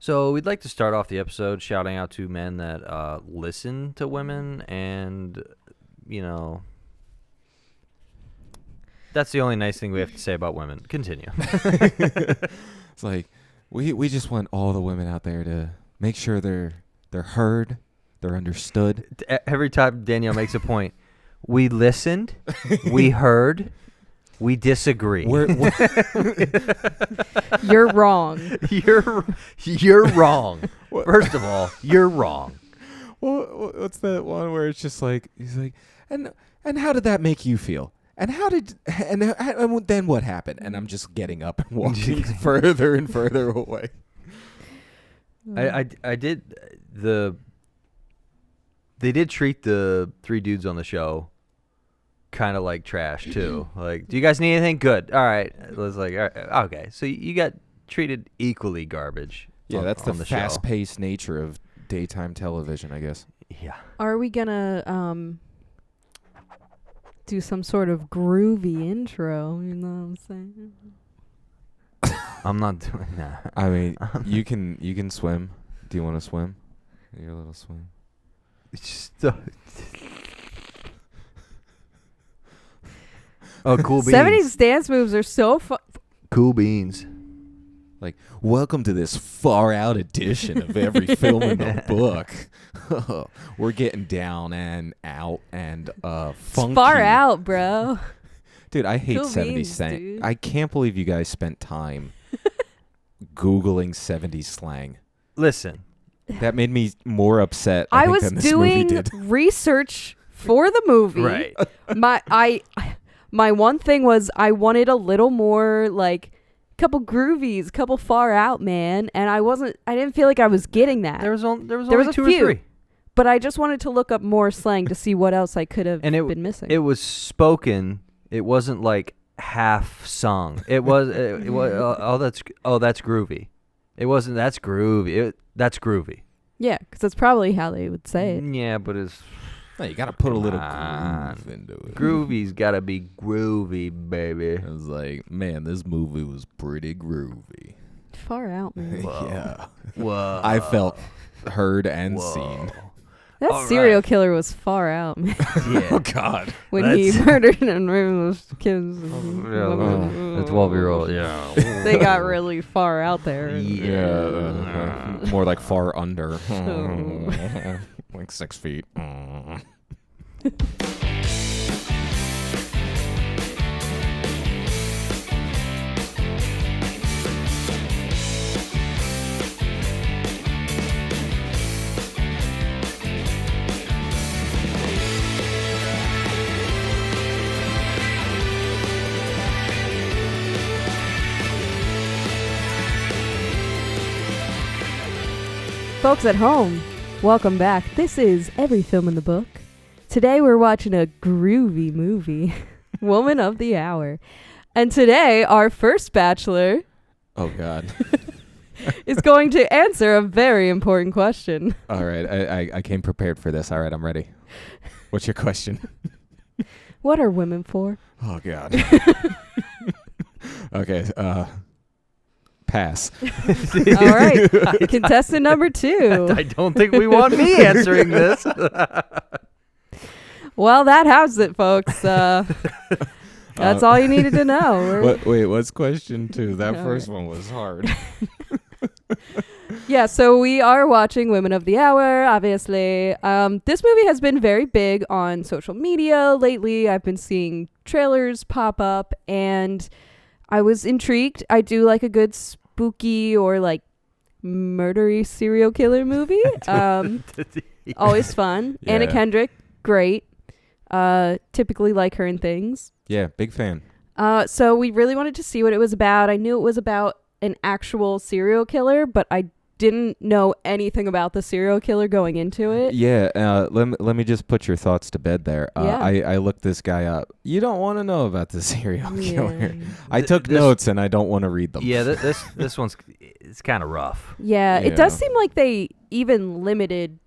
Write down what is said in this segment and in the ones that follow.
So we'd like to start off the episode shouting out to men that listen to women, and, you know, that's the only nice thing we have to say about women. Continue. It's like we just want all the women out there to make sure they're heard, they're understood. Every time Danielle makes a point, we listened, we heard, we disagree. You're wrong. You're wrong. First of all, you're wrong. Well, what's that one where it's just like he's like, and how did that make you feel? And and then what happened? And I'm just getting up and walking further and further away. They did treat the three dudes on the show kind of like trash too. Like, do you guys need anything? Good. All right. It was like, all right, okay. So you got treated equally garbage. Yeah, that's the show. fast-paced nature of daytime television, I guess. Yeah. Are we gonna do some sort of groovy intro? You know what I'm saying? I'm not doing that. I mean, you can swim. Do you want to swim? Your little swim. Oh, cool beans. 70s dance moves are so fun. Cool beans. Like, welcome to this far-out edition of every film in the book. We're getting down and out and funky. It's far out, bro. Dude, I hate Cool 70s beans, slang. dude. I can't believe you guys spent time Googling 70s slang. Listen. That made me more upset, I think, was than this movie doing did. research for the movie. Right. My one thing was I wanted a little more, like, couple groovies, couple far out, man, and I didn't feel like I was getting that. There was only a two few, or three. But I just wanted to look up more slang to see what else I could have been missing. It was spoken. It wasn't like half sung. It was that's groovy. It wasn't that's groovy. That's groovy. Yeah, because that's probably how they would say it. Yeah, but it's No, you got to put a little on. groove into it. Groovy's got to be groovy, baby. I was like, man, this movie was pretty groovy. Far out, man. Yeah. Whoa. I felt heard and Whoa. seen. That All serial right. killer was far out, man. Yeah. Oh, God. When he murdered and raped those kids. The 12-year-old, yeah. They got really far out there. Yeah. More like far under. Oh. Like 6 feet. Folks at home, welcome back. This is Every Film in the Book. Today we're watching a groovy movie, Woman of the Hour. And today our first bachelor Oh, God. is going to answer a very important question. All right. I came prepared for this. All right. I'm ready. What's your question? What are women for? Oh, God. Okay. Pass. All right. Contestant number 2. I don't think we want me answering this. Well, that has it, folks. That's all you needed to know. What's question 2? That All first one was hard. Yeah, so we are watching Women of the Hour, obviously. This movie has been very big on social media lately. I've been seeing trailers pop up, and I was intrigued. I do like a good spooky or, like, murdery serial killer movie. Always fun. Yeah. Anna Kendrick, great. Typically like her in things. Yeah, big fan. So we really wanted to see what it was about. I knew it was about an actual serial killer, but I didn't know anything about the serial killer going into it. Yeah, let me just put your thoughts to bed there. Yeah. I looked this guy up. You don't want to know about the serial killer. Yeah. I took notes and I don't want to read them. Yeah, this one's it's kind of rough. Yeah, Yeah. it does seem like they even limited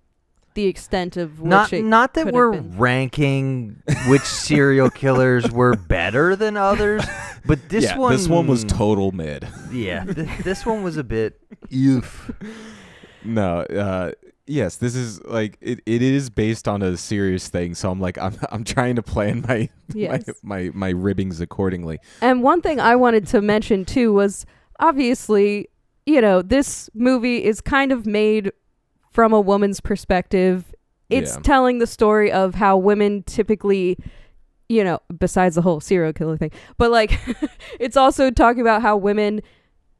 the extent of which Not that could we're have been. ranking which serial killers were better than others, but this one was total mid. Yeah, this one was a bit Oof. No, yes, this is like it is based on a serious thing, so I'm trying to plan my Yes. my ribbings accordingly. And one thing I wanted to mention too was obviously, this movie is kind of made from a woman's perspective. It's telling the story of how women typically, besides the whole serial killer thing, but like it's also talking about how women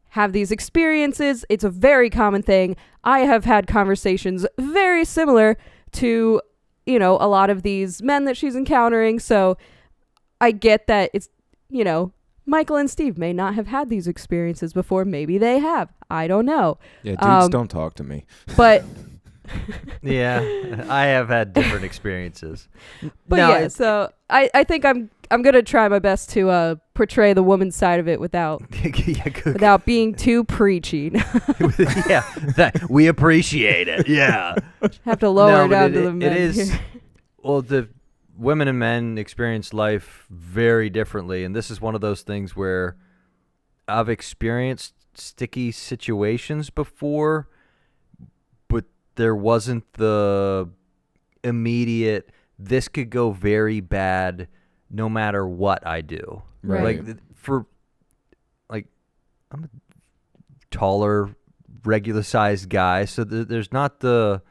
have these experiences. It's a very common thing. I have had conversations very similar to, a lot of these men that she's encountering. So I get that it's, Michael and Steve may not have had these experiences before. Maybe they have. I don't know. Yeah, dudes don't talk to me. But yeah, I have had different experiences. But no, so I think I'm gonna try my best to portray the woman's side of it without being too preachy. We appreciate it. Yeah, have to lower down to the men. It is well, the women and men experience life very differently, and this is one of those things where I've experienced sticky situations before, but there wasn't the immediate, this could go very bad no matter what I do. Right. I'm a taller, regular sized guy, so there's not the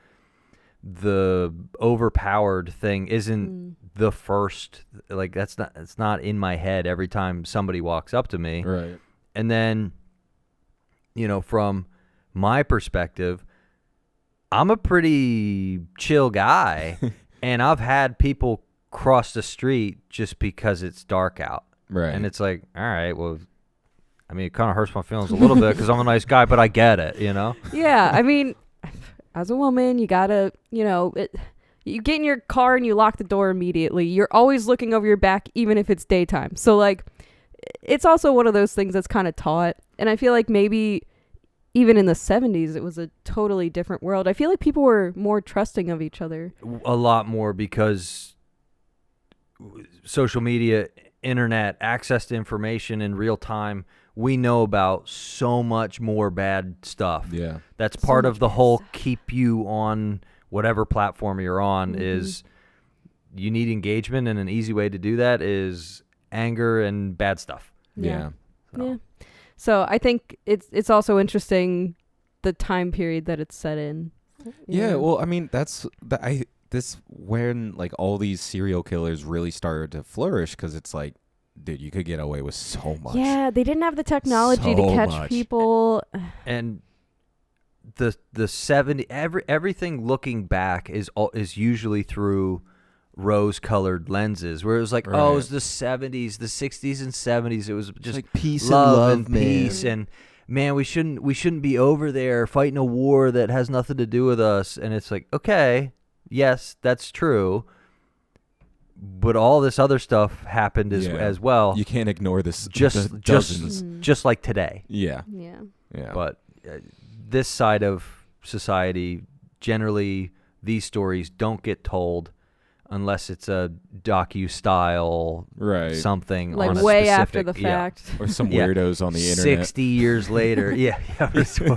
overpowered thing isn't the first, like it's not in my head every time somebody walks up to me. Right. And then, from my perspective, I'm a pretty chill guy, and I've had people cross the street just because it's dark out. Right. And it's like, all right, well, I mean, it kind of hurts my feelings a little bit because I'm a nice guy, but I get it, Yeah, I mean, as a woman, you gotta, you get in your car and you lock the door immediately. You're always looking over your back, even if it's daytime. So, like, it's also one of those things that's kind of taught. And I feel like maybe even in the 70s, it was a totally different world. I feel like people were more trusting of each other. A lot more, because social media, internet, access to information in real time, we know about so much more bad stuff. Yeah. That's part of the whole keep you on whatever platform you're on is you need engagement, and an easy way to do that is anger and bad stuff. Yeah. So I think it's also interesting the time period that it's set in. Yeah, well, I mean, this when like all these serial killers really started to flourish, because it's like, dude, you could get away with so much. Yeah, they didn't have the technology to catch people. And the 70 everything looking back is usually through rose-colored lenses, where it was like, right. Oh, it was the 70s, the 60s and 70s. It was just like peace love and and peace, and man, we shouldn't be over there fighting a war that has nothing to do with us. And it's like, okay, yes, that's true, but all this other stuff happened as well. You can't ignore this. Just like today. Yeah. But this side of society, generally, these stories don't get told unless it's a docu-style something, like on a way specific, after the fact, or some weirdos on the internet. 60 years later, or some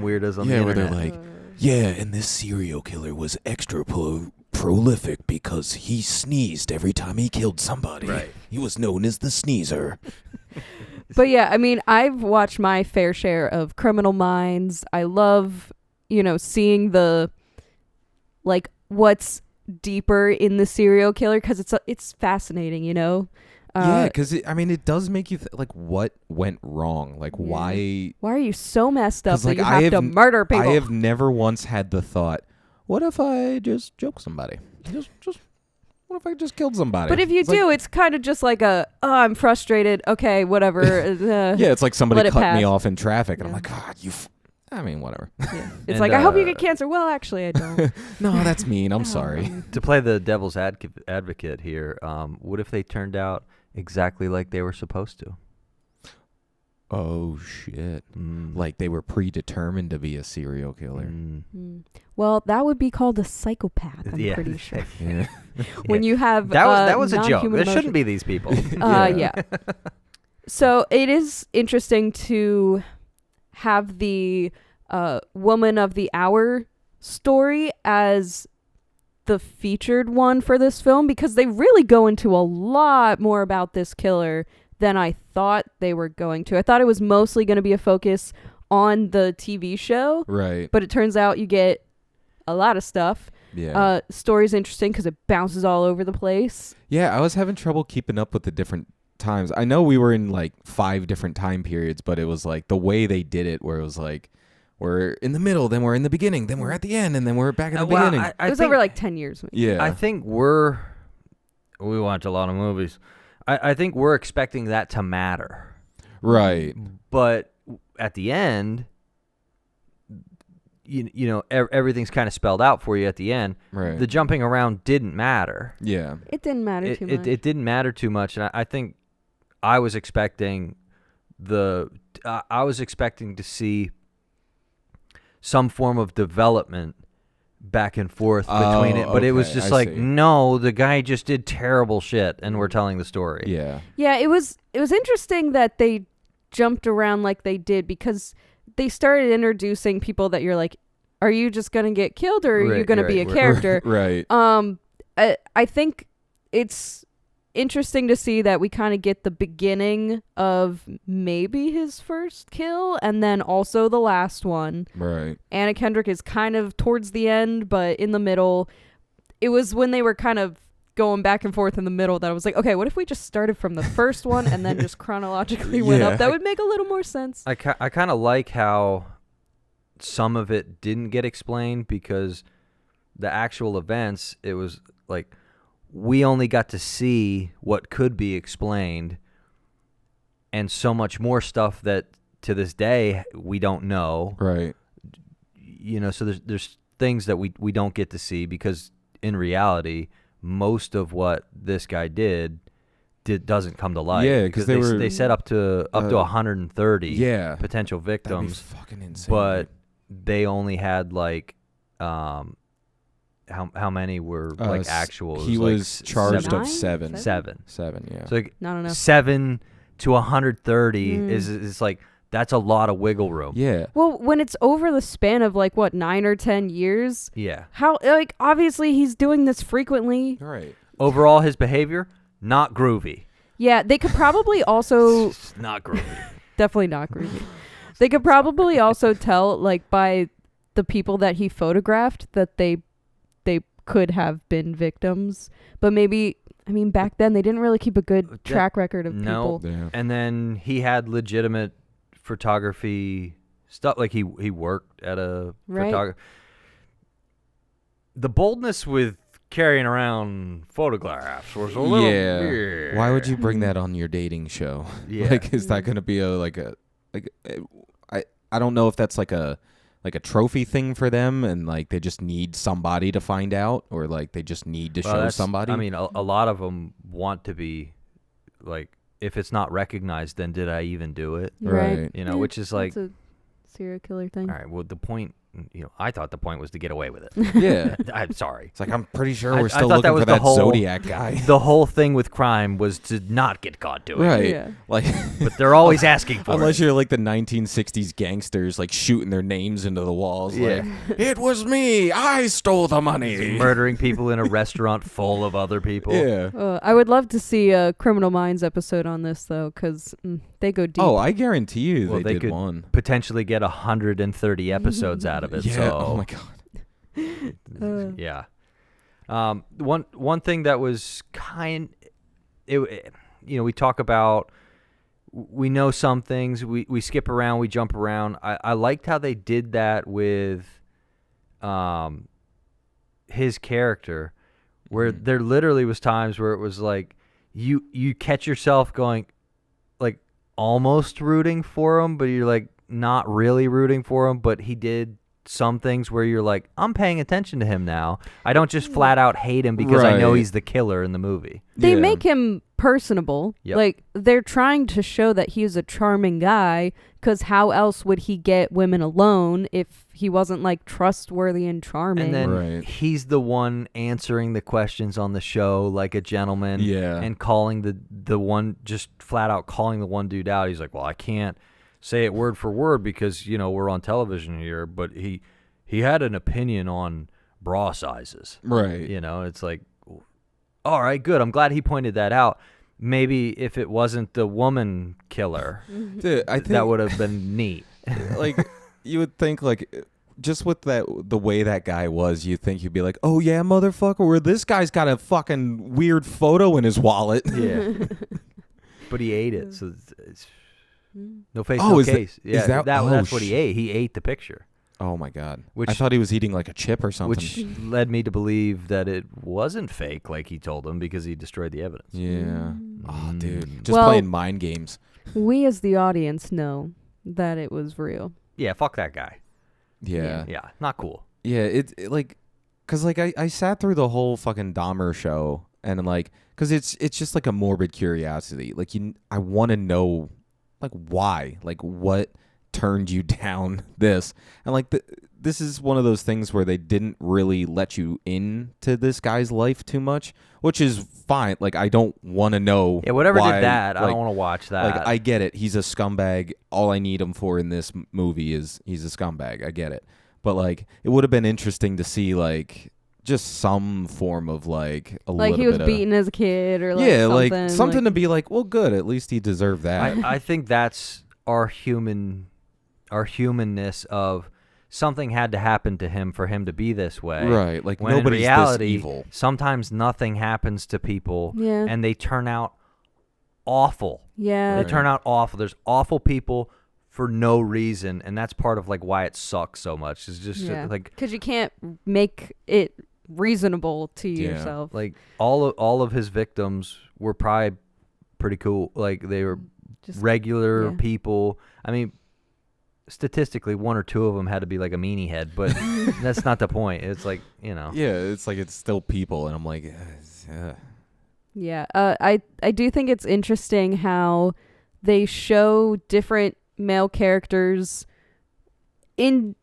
weirdos on the internet. Where they're like, and this serial killer was extra prolific because he sneezed every time he killed somebody. Right. He was known as the sneezer. But yeah, I mean, I've watched my fair share of Criminal Minds. I love, seeing the, like, what's deeper in the serial killer, because it's fascinating, because it does make you like, what went wrong? Like, why are you so messed up that like, you have to murder people? I have never once had the thought, what if I just choke somebody? Just what if I just killed somebody? But if you do, it's kind of just like I'm frustrated. Okay, whatever. It's like somebody cut me pass. off in traffic, and I'm like, God, whatever. Yeah. It's like, I hope you get cancer. Well, actually, I don't. No, that's mean. I'm sorry. To play the devil's advocate here, what if they turned out exactly like they were supposed to? Oh, shit. Like they were predetermined to be a serial killer. Well, that would be called a psychopath, I'm pretty sure. Yeah. When you have that was a joke. There emotion. shouldn't be these people. Yeah. So it is interesting to have the woman of the hour story as the featured one for this film, because they really go into a lot more about this killer than I thought they were going to. I thought it was mostly going to be a focus on the TV show. Right. But it turns out you get a lot of stuff. Yeah. Story's interesting because it bounces all over the place. Yeah, I was having trouble keeping up with the different times. I know we were in like 5 different time periods, but it was like the way they did it where it was like, we're in the middle, then we're in the beginning, then we're at the end, and then we're back in the beginning. It was over like 10 years. Maybe. Yeah. I think we watch a lot of movies. I think we're expecting that to matter. Right. But at the end, you know, everything's kind of spelled out for you at the end. Right. The jumping around didn't matter. Yeah. It didn't matter too much. It didn't matter too much, and I think I was expecting I was expecting to see some form of development back and forth between it, but it was just no, the guy just did terrible shit, and we're telling the story. Yeah. Yeah, it was interesting that they jumped around like they did, because they started introducing people that you're like, are you just gonna get killed or are you gonna be a character? Right. I think it's interesting to see that we kind of get the beginning of maybe his first kill and then also the last one. Right. Anna Kendrick is kind of towards the end, but in the middle. It was when they were kind of going back and forth in the middle that I was like, okay, what if we just started from the first one and then just chronologically went up? That would make a little more sense. I kind of like how some of it didn't get explained, because the actual events, it was like we only got to see what could be explained, and so much more stuff that to this day we don't know. Right. You know, so there's things that we don't get to see, because in reality, most of what this guy did doesn't come to light. Yeah, because they set up to 130 potential victims. That'd be fucking insane. But they only had like how many were like actual? He was charged of 7. 7. 7, yeah. So like Not enough. 7 to 130 is like, that's a lot of wiggle room. Yeah. Well, when it's over the span of like 9 or 10 years, Yeah. how, like, obviously he's doing this frequently. Right. Overall, his behavior, not groovy. Yeah, they could probably also Not groovy. definitely not groovy. They could probably also tell, like, by the people that he photographed that they could have been victims. But maybe, I mean, back then they didn't really keep a good track record of people. Yeah. And then he had legitimate photography stuff. Like he worked at a photographer. The boldness with carrying around photographs was a little weird. Why would you bring that on your dating show? Yeah. Like, is that going to be I don't know if that's like a trophy thing for them, and like they just need somebody to find out, or like they just need to show somebody. I mean, a lot of them want to be like, if it's not recognized, then did I even do it? Right. You know, which is like, that's a serial killer thing. all right, well, the point, you know, I thought the point was to get away with it. Yeah. I'm sorry. It's like, I'm pretty sure I we're still thought that looking was for the that whole- Zodiac guy. The whole thing with crime was to not get caught doing it. Right. Yeah. Like, But they're always asking for unless it. you're like the 1960s gangsters, like shooting their names into the walls. Yeah. Like, it was me. I stole the money. Murdering people in a restaurant full of other people. Yeah. I would love to see a Criminal Minds episode on this, though, because they go deep. Oh, I guarantee you Well, they they did could one. potentially get 130 episodes out of it. Yeah. So, Oh my god. yeah. One thing that was we talk about, we know some things, we skip around, we jump around. I liked how they did that with his character, where there literally was times where it was like you catch yourself going like almost rooting for him, but you're like not really rooting for him, but he did some things where you're like, I'm paying attention to him now. I don't just flat out hate him because I know Right. he's the killer in the movie. They Yeah. make him personable. Yep. Like, they're trying to show that he's a charming guy, because how else would he get women alone if he wasn't, like, trustworthy and charming? And then Right. he's the one answering the questions on the show like a gentleman. Yeah. And calling the one, just flat out calling the one dude out. He's like, well, I can't say it word for word because we're on television here, but he had an opinion on bra sizes. Right. It's like, all right, good. I'm glad he pointed that out. Maybe if it wasn't the woman killer, Dude, I think that would have been neat. Like, you would think, like, just with the way that guy was, you'd think you'd be like, oh, yeah, motherfucker, where this guy's got a fucking weird photo in his wallet. Yeah. But he ate it, so it's no face, Oh, no is case. that- is that- oh, that's what he ate. He ate the picture. Oh, my God. Which- I thought he was eating, like, a chip or something. Which led me to believe that it wasn't fake like he told him because he destroyed the evidence. Yeah. Oh, dude. Just Well- playing mind games. We as the audience know that it was real. Yeah, fuck that guy. Yeah. Yeah, not cool. Yeah, it like, cause like I sat through the whole fucking Dahmer show and like, cause it's just like a morbid curiosity. Like I want to know, like why, like what turned you down this, and like this is one of those things where they didn't really let you into this guy's life too much, which is fine. Like I don't want to know. Yeah, whatever why, did that, I like, don't want to watch that. Like I get it. He's a scumbag. All I need him for in this movie is he's a scumbag. I get it. But like it would have been interesting to see like just some form of like a Like little he was bit beaten as a kid or like yeah, something. like something to be like, well, good. At least he deserved that. I think that's our humanness of something had to happen to him for him to be this way. Right. Like When nobody's in reality, this evil. sometimes nothing happens to people Yeah. and they turn out awful. Yeah. They turn out awful. There's awful people for no reason, and that's part of like why it sucks so much. It's just like because you can't make it reasonable to Yeah. yourself. like all of his victims were probably pretty cool. Like they were Just regular yeah. people. I mean, statistically, one or two of them had to be like a meanie head, but that's not the point. It's like Yeah, it's like it's still people, and I'm like, Yeah. I do think it's interesting how they show different male characters in,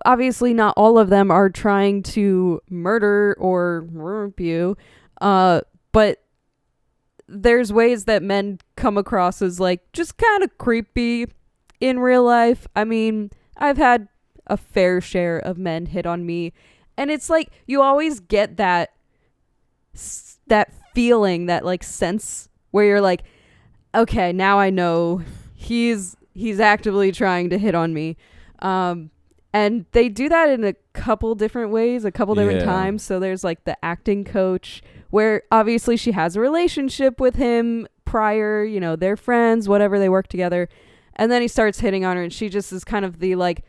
obviously not all of them are trying to murder or rape you, but there's ways that men come across as like just kind of creepy in real life. I mean, I've had a fair share of men hit on me, and it's like you always get that feeling, that like sense where you're like, okay, now I know he's actively trying to hit on me. And they do that in a couple different ways, a couple different Yeah. times. So there's like the acting coach where obviously she has a relationship with him prior, they're friends, whatever, they work together. And then he starts hitting on her and she just is kind of the like,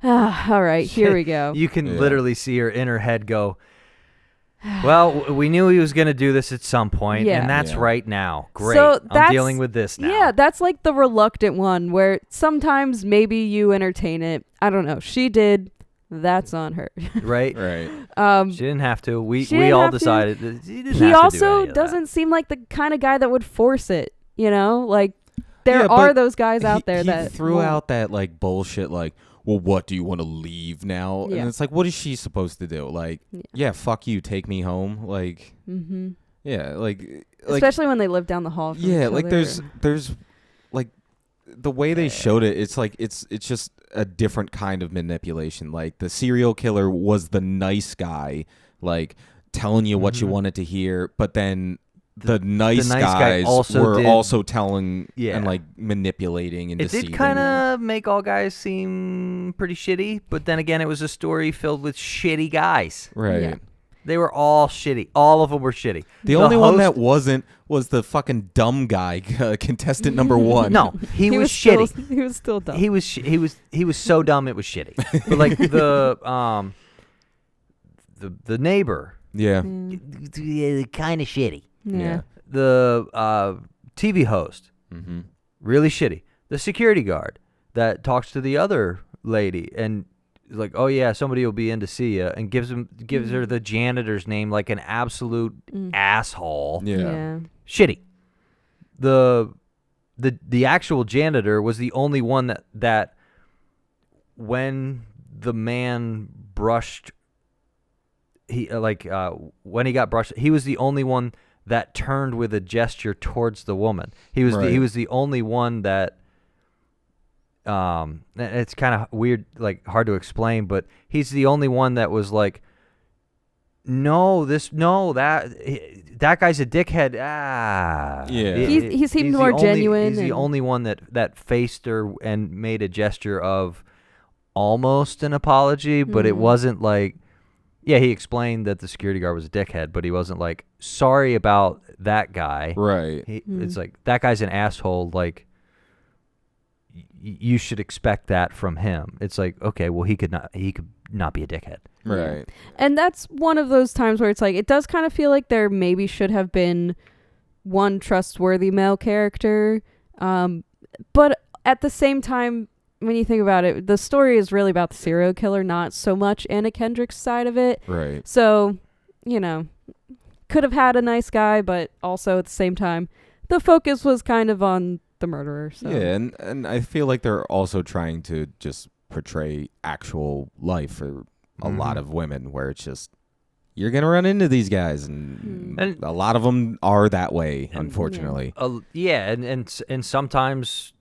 all right, here we go. you can literally see her in her head go, well, we knew he was going to do this at some point, Yeah. and that's Yeah. right now. Great. So I'm dealing with this now. Yeah, that's like the reluctant one where sometimes maybe you entertain it. I don't know. She did. That's on her. Right? right. She didn't have to. We she didn't all have to. decided that he didn't He have to also do any of doesn't seem like the kind of guy that would force it, Like there Yeah, are but those guys out there he that threw won't. out that like bullshit like, well, what do you want to leave now? Yeah. And it's like, what is she supposed to do? Like, yeah, fuck you, take me home. Like, Mm-hmm. yeah, like Especially when they live down the hall from yeah, each like other. there's like the way they showed it, it's like it's just a different kind of manipulation. Like the serial killer was the nice guy, like telling you what you wanted to hear, but then the nice guy guys also were did- also telling Yeah. and like manipulating and It deceiving. did kind of make all guys seem pretty shitty, but then again, it was a story filled with shitty guys. right. Yeah. They were all shitty. All of them were shitty. The only one host- that wasn't was the fucking dumb guy, contestant number one. No, he was still, shitty. he was still dumb. He was so dumb it was shitty. But like the neighbor, Yeah. kind of shitty. yeah. The TV host, Mm-hmm. really shitty. The security guard that talks to the other lady and is like, oh yeah, somebody will be in to see you, and gives her the janitor's name like an absolute asshole. Yeah. Shitty. The actual janitor was the only one that when the man brushed when he got brushed, he was the only one that turned with a gesture towards the woman. He was Right. he was the only one that It's kind of weird, like hard to explain, but he's the only one that was like, that guy's a dickhead. Yeah. He seemed more genuine. He's the only one that faced her and made a gesture of almost an apology, but it wasn't like, yeah, he explained that the security guard was a dickhead, but he wasn't like, sorry about that guy. Right. It's like, that guy's an asshole, like, you should expect that from him. It's like, okay, well, he could not be a dickhead. Right. And that's one of those times where it's like, it does kind of feel like there maybe should have been one trustworthy male character. But at the same time, when you think about it, the story is really about the serial killer, not so much Anna Kendrick's side of it. Right. So, could have had a nice guy, but also at the same time, the focus was kind of on the murderer. So. Yeah, and I feel like they're also trying to just portray actual life for a lot of women, where it's just, you're going to run into these guys, and a lot of them are that way, unfortunately. And sometimes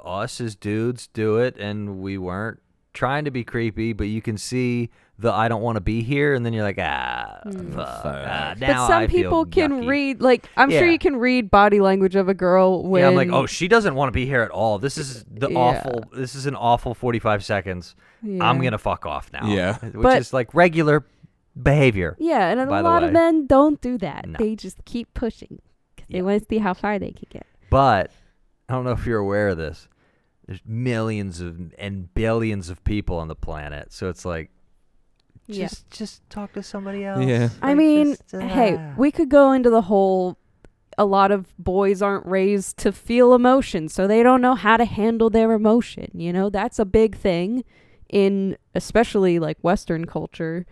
us as dudes do it, and we weren't trying to be creepy, but you can see the I don't want to be here, and then you're like, fuck. Now but some people can read, like, I'm sure you can read body language of a girl when... Yeah, I'm like, oh, she doesn't want to be here at all. This is this is an awful 45 seconds. Yeah. I'm going to fuck off now. Yeah. Which is like regular behavior. Yeah, and a lot of men don't do that. No. They just keep pushing because they want to see how far they can get. But I don't know if you're aware of this. There's millions and billions of people on the planet, so it's like, just talk to somebody else. Yeah. I mean, hey, we could go into the whole, a lot of boys aren't raised to feel emotion, so they don't know how to handle their emotion. That's a big thing in especially like Western culture,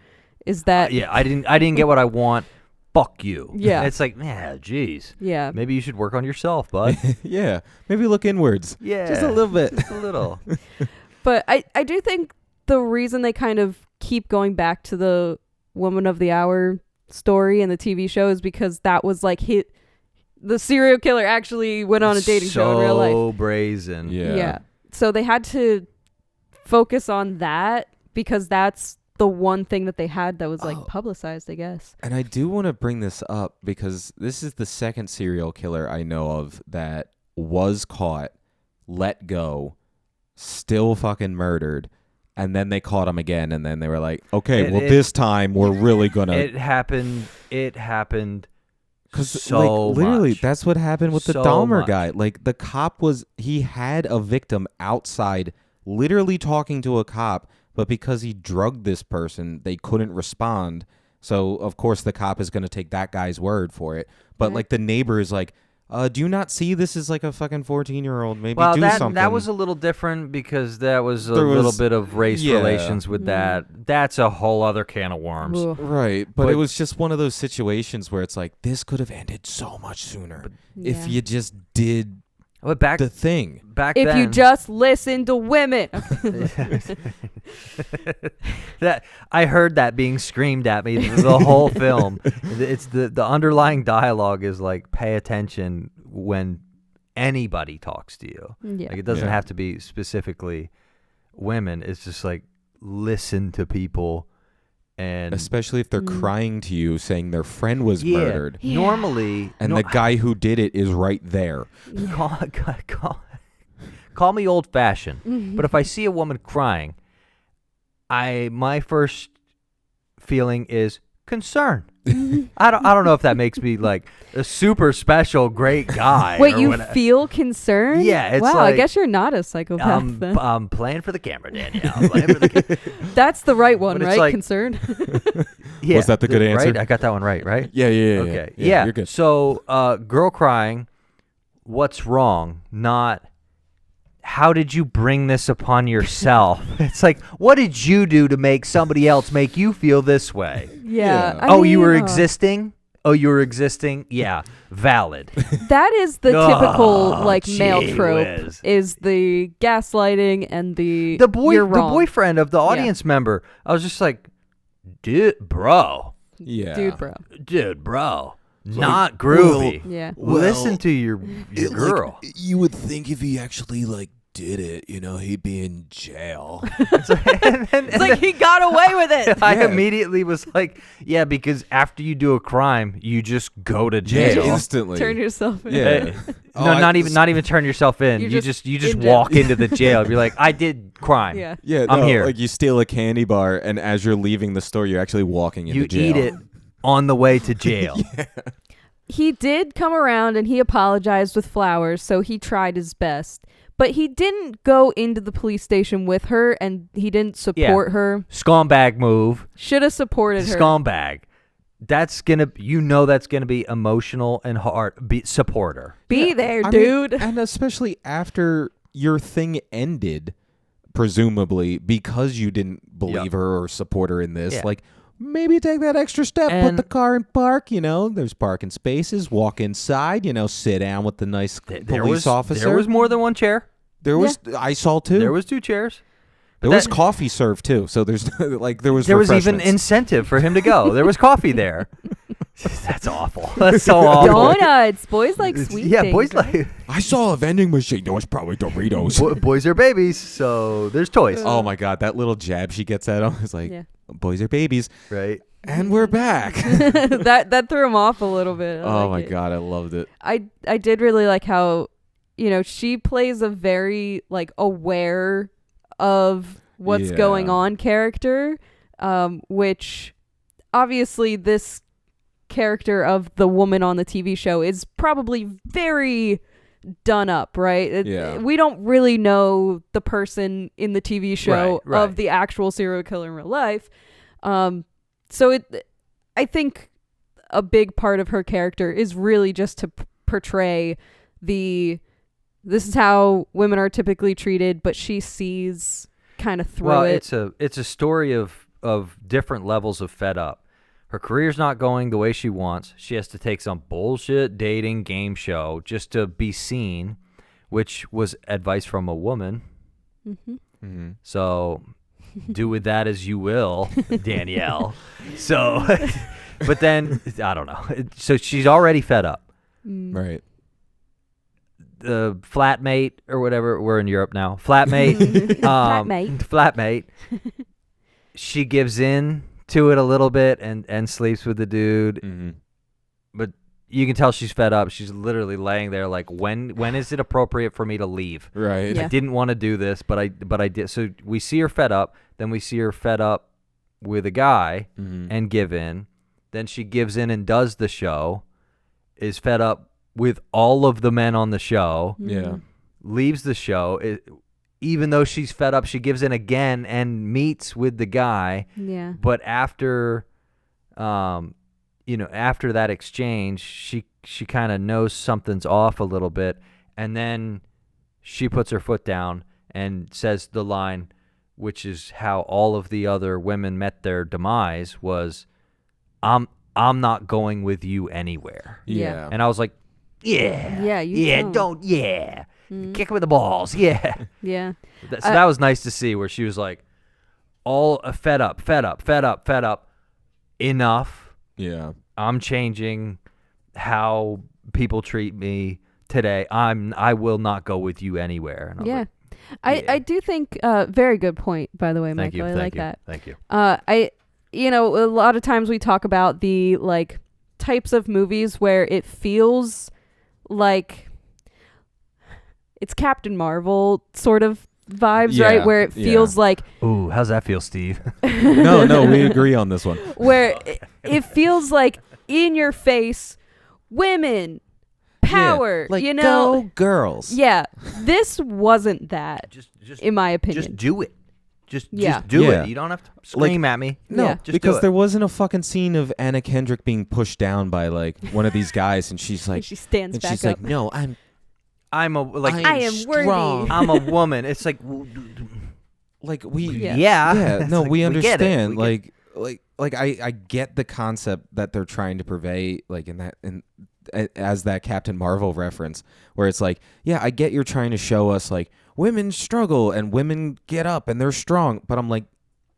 is that I didn't get what I want. Fuck you. Yeah. It's like, man, geez. Yeah. Maybe you should work on yourself, bud. Yeah. Maybe look inwards. Yeah. Just a little bit. Just a little. But I do think the reason they kind of keep going back to the Woman of the Hour story in the TV show is because that was like the serial killer actually went on a dating show in real life. So brazen. Yeah. So they had to focus on that because that's the one thing that they had that was like publicized, I guess. And I do want to bring this up because this is the second serial killer I know of that was caught, let go, still fucking murdered, and then they caught him again, and then they were like, okay, this time we're really gonna. It happened. Because literally, much. That's what happened with the So Dahmer much. guy. Like, the cop he had a victim outside, literally talking to a cop, but because he drugged this person, they couldn't respond. So, of course, the cop is going to take that guy's word for it. But, like, the neighbor is like, do you not see this is like a fucking 14-year-old? Maybe do something. That was a little different because that was a little bit of race relations with that. That's a whole other can of worms. Ugh. Right. But it was just one of those situations where it's like, this could have ended so much sooner if you just did the thing. Back if then, you just listen to women. that I heard that being screamed at me the whole film. It's the underlying dialogue is like, pay attention when anybody talks to you. Yeah. Like, it doesn't have to be specifically women. It's just like, listen to people. And especially if they're crying to you saying their friend was murdered. Yeah. Normally, and the guy who did it is right there. Call me old-fashioned, but if I see a woman crying, my first feeling is concern. I don't know if that makes me like a super special great guy. Wait, you feel concerned? Yeah, it's wow. like, I guess you're not a psychopath. Then. I'm playing for the camera, Danielle. I'm playing for the That's the right one, but it's right? like, concerned. Yeah, was that the good answer? Right? I got that one right? Yeah. Okay. Yeah, you're good. So, girl crying. What's wrong? Not. How did you bring this upon yourself? It's like, what did you do to make somebody else make you feel this way? Yeah. Yeah. You were existing? Oh, you were existing? Yeah, valid. That is the typical like gee male trope whiz. is the gaslighting and the The you're wrong. boyfriend of the audience member. I was just like, dude, bro. Yeah. Dude, bro. Not groovy. Yeah. Listen to your girl. You would think if he actually like did it, he'd be in jail. It's like he got away with it. I immediately was like, yeah, because after you do a crime, you just go to jail instantly. Turn yourself in. Yeah. No, not even turn yourself in. You just walk into the jail. You're like, I did crime. Yeah. I'm here. Like you steal a candy bar, and as you're leaving the store, you're actually walking into jail. You eat it on the way to jail. Yeah. He did come around and he apologized with flowers, so he tried his best. But he didn't go into the police station with her, and he didn't support her. Scumbag move. Should have supported her. Scumbag. That's gonna be emotional and hard. Support her. Be there, I dude. mean, and especially after your thing ended, presumably because you didn't believe her or support her in this. Yeah. Like, maybe take that extra step. And put the car in park. There's parking spaces. Walk inside. Sit down with the nice police officer. There was more than one chair. There was. I saw two. There was 2 chairs. There was coffee served too. So there's there was. There was even refreshments. incentive for him to go. There was coffee there. That's awful. That's so awful. Donuts. Boys like sweet Yeah, things. boys right? like. I saw a vending machine. There was probably Doritos. Boys are babies, so there's toys. Oh my god, that little jab she gets at him is like, Yeah. boys are babies. Right. And we're back. that threw him off a little bit. Oh my god, I loved it. I did really like how, she plays a very aware of what's going on character, which obviously this character of the woman on the TV show is probably very done up, right? Yeah. We don't really know the person in the TV show Right. of the actual serial killer in real life. So I think a big part of her character is really just to portray this is how women are typically treated, but she sees kind of through it. It's a story of different levels of fed up. Her career's not going the way she wants. She has to take some bullshit dating game show just to be seen, which was advice from a woman. Mm-hmm. Mm-hmm. So do with that as you will, Danielle. So, but then, I don't know. So she's already fed up. Right. The flatmate or whatever, we're in Europe now. Flatmate. Flatmate. She gives in to it a little bit and sleeps with the dude. Mm-hmm. But you can tell she's fed up. She's literally laying there like, when is it appropriate for me to leave? Right. Yeah. I didn't want to do this, but I did. So we see her fed up. Then we see her fed up with a guy and give in. Then she gives in and does the show. Is fed up with all of the men on the show. Yeah. Leaves the show. Even though she's fed up, she gives in again and meets with the guy. Yeah. But after, after that exchange, she kind of knows something's off a little bit, and then she puts her foot down and says the line, which is how all of the other women met their demise, was, I'm not going with you anywhere. Yeah. And I was like, yeah. Yeah, you don't. Kick him in the balls. Yeah. Yeah. So that was nice to see, where she was like, all fed up. Enough. Yeah. I'm changing how people treat me today. I will not go with you anywhere. And I was Yeah. like, I do think, very good point, by the way, thank Michael. you. I Thank like you. that. Thank you. A lot of times we talk about the types of movies where it feels like it's Captain Marvel sort of vibes, Yeah, right? Where it feels like, Ooh, how's that feel, Steve? No, we agree on this one. where it feels like in your face, women, power, Like, go girls. Yeah, this wasn't that, just in my opinion. Just do it. Just Yeah. do Yeah. it. You don't have to scream at me. No, Yeah. Just do because it. there wasn't a fucking scene of Anna Kendrick being pushed down by one of these guys, and she's like, she stands and back she's up. like, no, I'm a I am worthy. strong. I'm a woman. It's like, we Yeah. yeah, It's no, like, we get it. understand. We get- I get the concept that they're trying to purvey, as that Captain Marvel reference, where it's like, yeah, I get you're trying to show us women struggle and women get up and they're strong, but I'm like,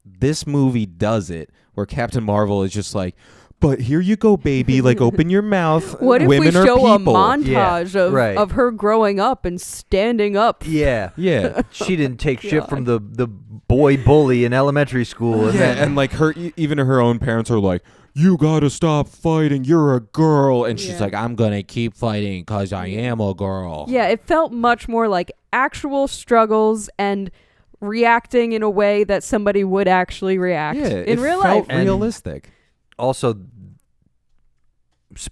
this movie does it where Captain Marvel is just like, but here you go, baby. Like, open your mouth. What if Women we are show a people. montage right. of her growing up and standing up? Yeah. Yeah. She didn't take shit from the boy bully in elementary school. And Yeah, then, and like even her own parents are like, you gotta stop fighting. You're a girl. And she's Yeah. like, I'm gonna keep fighting because I am a girl. Yeah, it felt much more like actual struggles and reacting in a way that somebody would actually react in real life. Felt realistic. also,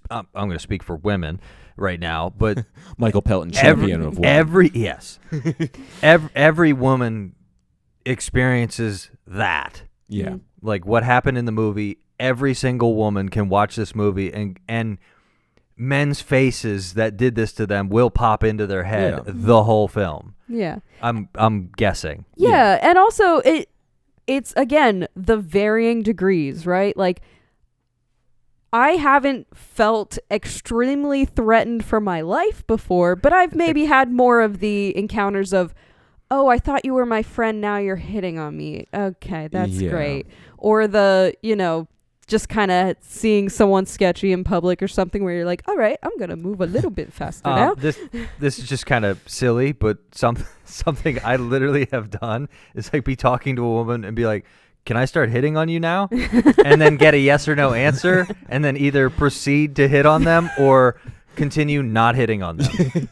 I'm going to speak for women right now, but Michael Pelton, champion of women. every woman experiences that. Yeah. Like what happened in the movie, every single woman can watch this movie and men's faces that did this to them will pop into their head the whole film. Yeah. I'm guessing. Yeah, and also it's again the varying degrees, right? Like I haven't felt extremely threatened for my life before, but I've maybe had more of the encounters of, oh, I thought you were my friend, now you're hitting on me. Okay, that's great. Or the, just kind of seeing someone sketchy in public or something where you're like, all right, I'm going to move a little bit faster now. This is just kind of silly, but something I literally have done is like be talking to a woman and be like, can I start hitting on you now? And then get a yes or no answer and then either proceed to hit on them or continue not hitting on them.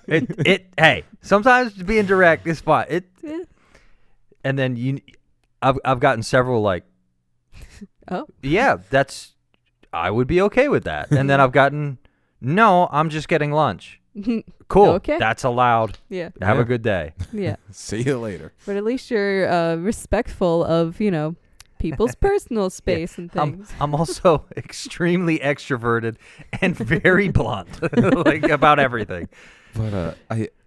Hey, sometimes being direct is fine. And then I've gotten several like, oh yeah, I would be okay with that. And then I've gotten, no, I'm just getting lunch. Cool. Okay. That's allowed. Yeah. Have a good day. Yeah. See you later. But at least you're respectful of, people's personal space and things. I'm also extremely extroverted and very blunt, like about everything. But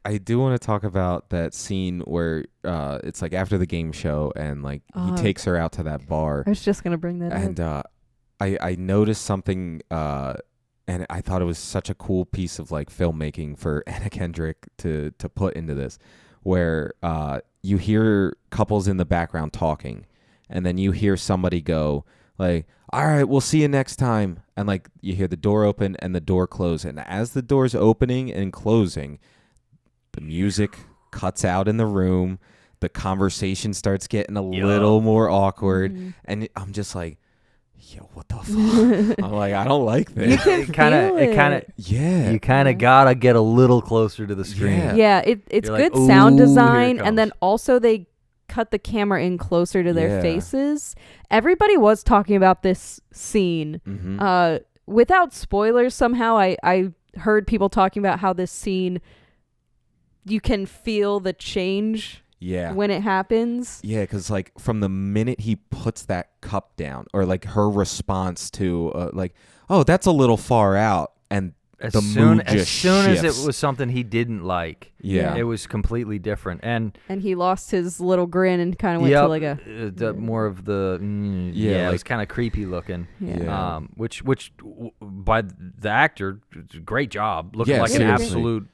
I do want to talk about that scene where it's like after the game show and like he takes her out to that bar. I was just gonna bring that and up. I noticed something and I thought it was such a cool piece of like filmmaking for Anna Kendrick to put into this, where you hear couples in the background talking. And then you hear somebody go like, all right, we'll see you next time. And like you hear the door open and the door close. And as the door's opening and closing, the music cuts out in the room. The conversation starts getting a little more awkward. Mm-hmm. And I'm just like, yo, what the fuck? I'm like, I don't like this. You kind of gotta get a little closer to the screen. Yeah, it's You're good like, sound here design. it And then comes. also they cut the camera in closer to their faces. Everybody was talking about this scene. Mm-hmm. Without spoilers, somehow I heard people talking about how this scene, you can feel the change when it happens. Yeah, because like from the minute he puts that cup down, or like her response to like, oh, that's a little far out, and As the soon mood just as shifts. it was something he didn't like, it was completely different. And he lost his little grin and kind of went to like a more of the like, it was kind of creepy looking. Yeah. Which by the actor, great job, looking like seriously. an absolute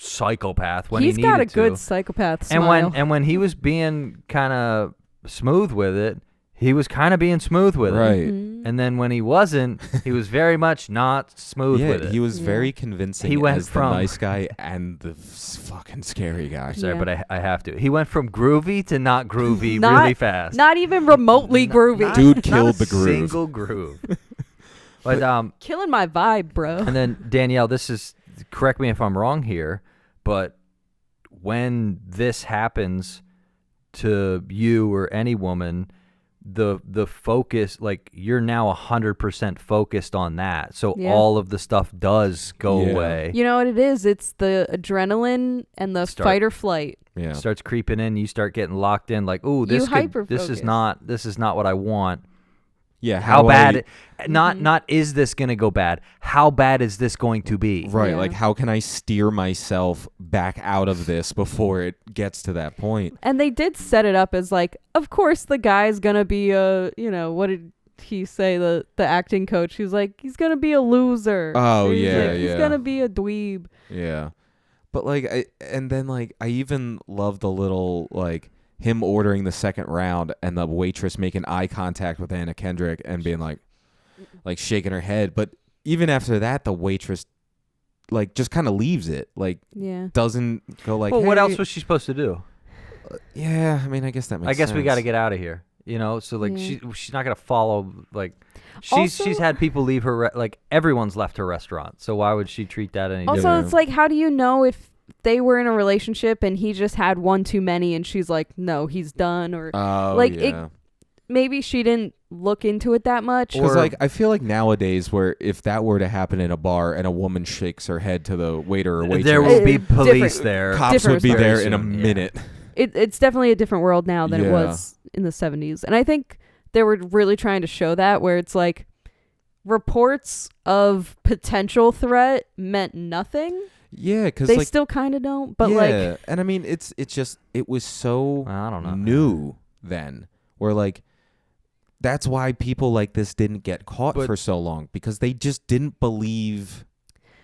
psychopath when he's he needed got a good to. psychopath smile. And when he was being kind of smooth with it, he was kind of being smooth with it. Right. Mm-hmm. And then when he wasn't, he was very much not smooth with it. He was very convincing. He went as from the nice guy and the fucking scary guy. Sorry, Yeah. but I have to. He went from groovy to not groovy really fast. Not even remotely groovy. Dude killed not a the groove. Single groove. But Killing my vibe, bro. and then Danielle, this is, correct me if I'm wrong here, but when this happens to you or any woman, the focus, like you're now 100% focused on that, so all of the stuff does go away. You know what it is? It's the adrenaline and the fight or flight. Yeah. Starts creeping in. You start getting locked in. Like, ooh, this is not what I want. Yeah. How bad? Not is this gonna go bad? How bad is this going to be? Right. Yeah. Like, how can I steer myself back out of this before it gets to that point? And they did set it up as like, of course the guy's gonna be a, what did he say? The acting coach. He's like, he's gonna be a loser. Oh, He's yeah, like, he's gonna be a dweeb. Yeah. But like, I even love the little like him ordering the second round and the waitress making eye contact with Anna Kendrick and being like, like shaking her head. But even after that, the waitress like just kind of leaves it, like doesn't go like. Well, what "Hey." else was she supposed to do? Yeah, I mean, I guess that makes. I guess sense. we got to get out of here. You know, so like she's not gonna follow like she's Also- had people leave her like everyone's left her restaurant. So why would she treat that any Also, different? it's like, how do you know if they were in a relationship and he just had one too many and she's like, no, he's done, or like maybe she didn't look into it that much. Because like I feel like nowadays, where if that were to happen in a bar and a woman shakes her head to the waiter or waitress, there will be police different- there. cops different would be story. there in a Yeah. minute. It's definitely a different world now than it was in the 70s. And I think they were really trying to show that, where it's like reports of potential threat meant nothing. Yeah, because They like still kind of don't, but yeah, like, and I mean it was so I don't know. new then, where like that's why people like this didn't get caught But- for so long, because they just didn't believe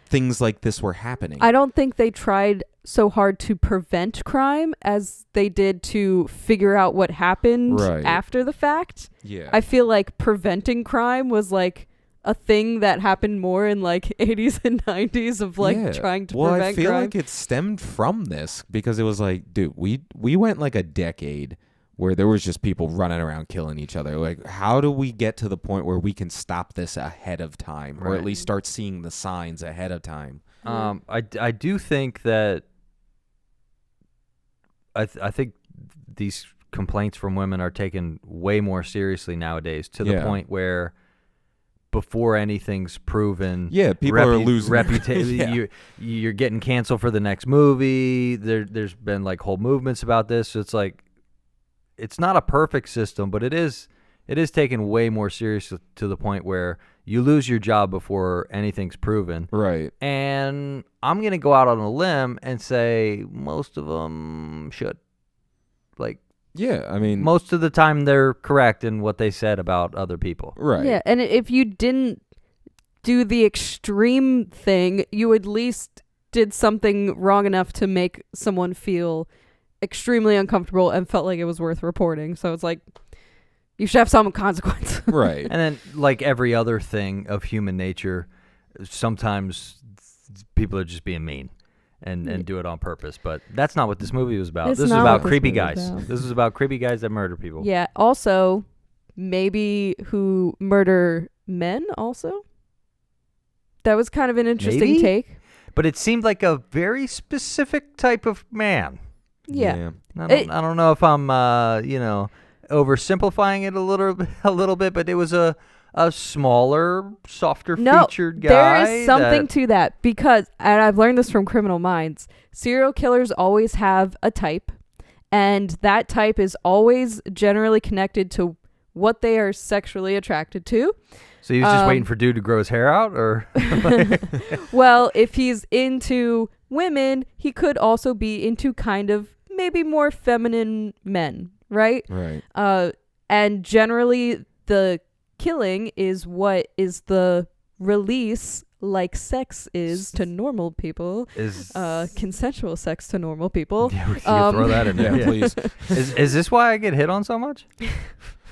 things like this were happening. I don't think they tried so hard to prevent crime as they did to figure out what happened Right. after the fact. yeah, I feel like preventing crime was like a thing that happened more in like 80s and 90s of like Yeah. trying to well, prevent I feel crime. like it stemmed from this, because it was like, dude, we went like a decade where there was just people running around killing each other. Like, how do we get to the point where we can stop this ahead of time, or at Right. least start seeing the signs ahead of time? I do think that I think these complaints from women are taken way more seriously nowadays, to the Yeah. point where before anything's proven, Yeah, people are losing their- reputation. Yeah. You're getting canceled for the next movie. There's been like whole movements about this. So it's like, it's not a perfect system, but it is taken way more serious to the point where you lose your job before anything's proven. Right. And I'm going to go out on a limb and say most of them should. Like, Yeah, I mean, most of the time they're correct in what they said about other people. right. Yeah, and if you didn't do the extreme thing, you at least did something wrong enough to make someone feel extremely uncomfortable and felt like it was worth reporting. So it's like, you should have some consequence. Right. And then, like every other thing of human nature, sometimes people are just being mean and do it on purpose. But that's not what this movie was about. It's This is not about what this creepy movie was guys. about. This is about creepy guys that murder people. Yeah, also, maybe who murder men also? That was kind of an interesting Maybe? take. But it seemed like a very specific type of man. Yeah. I don't know if I'm, oversimplifying it a little bit, but it was a smaller, softer featured guy. There is something to that, because, and I've learned this from Criminal Minds, serial killers always have a type, and that type is always generally connected to what they are sexually attracted to. So he was just waiting for dude to grow his hair out, or Well, if he's into women, he could also be into kind of maybe more feminine men, right? Right. And generally the killing is what is the release, like sex is to normal people, is consensual sex to normal people. yeah, we can throw that in there. Yeah, please. Is this why I get hit on so much?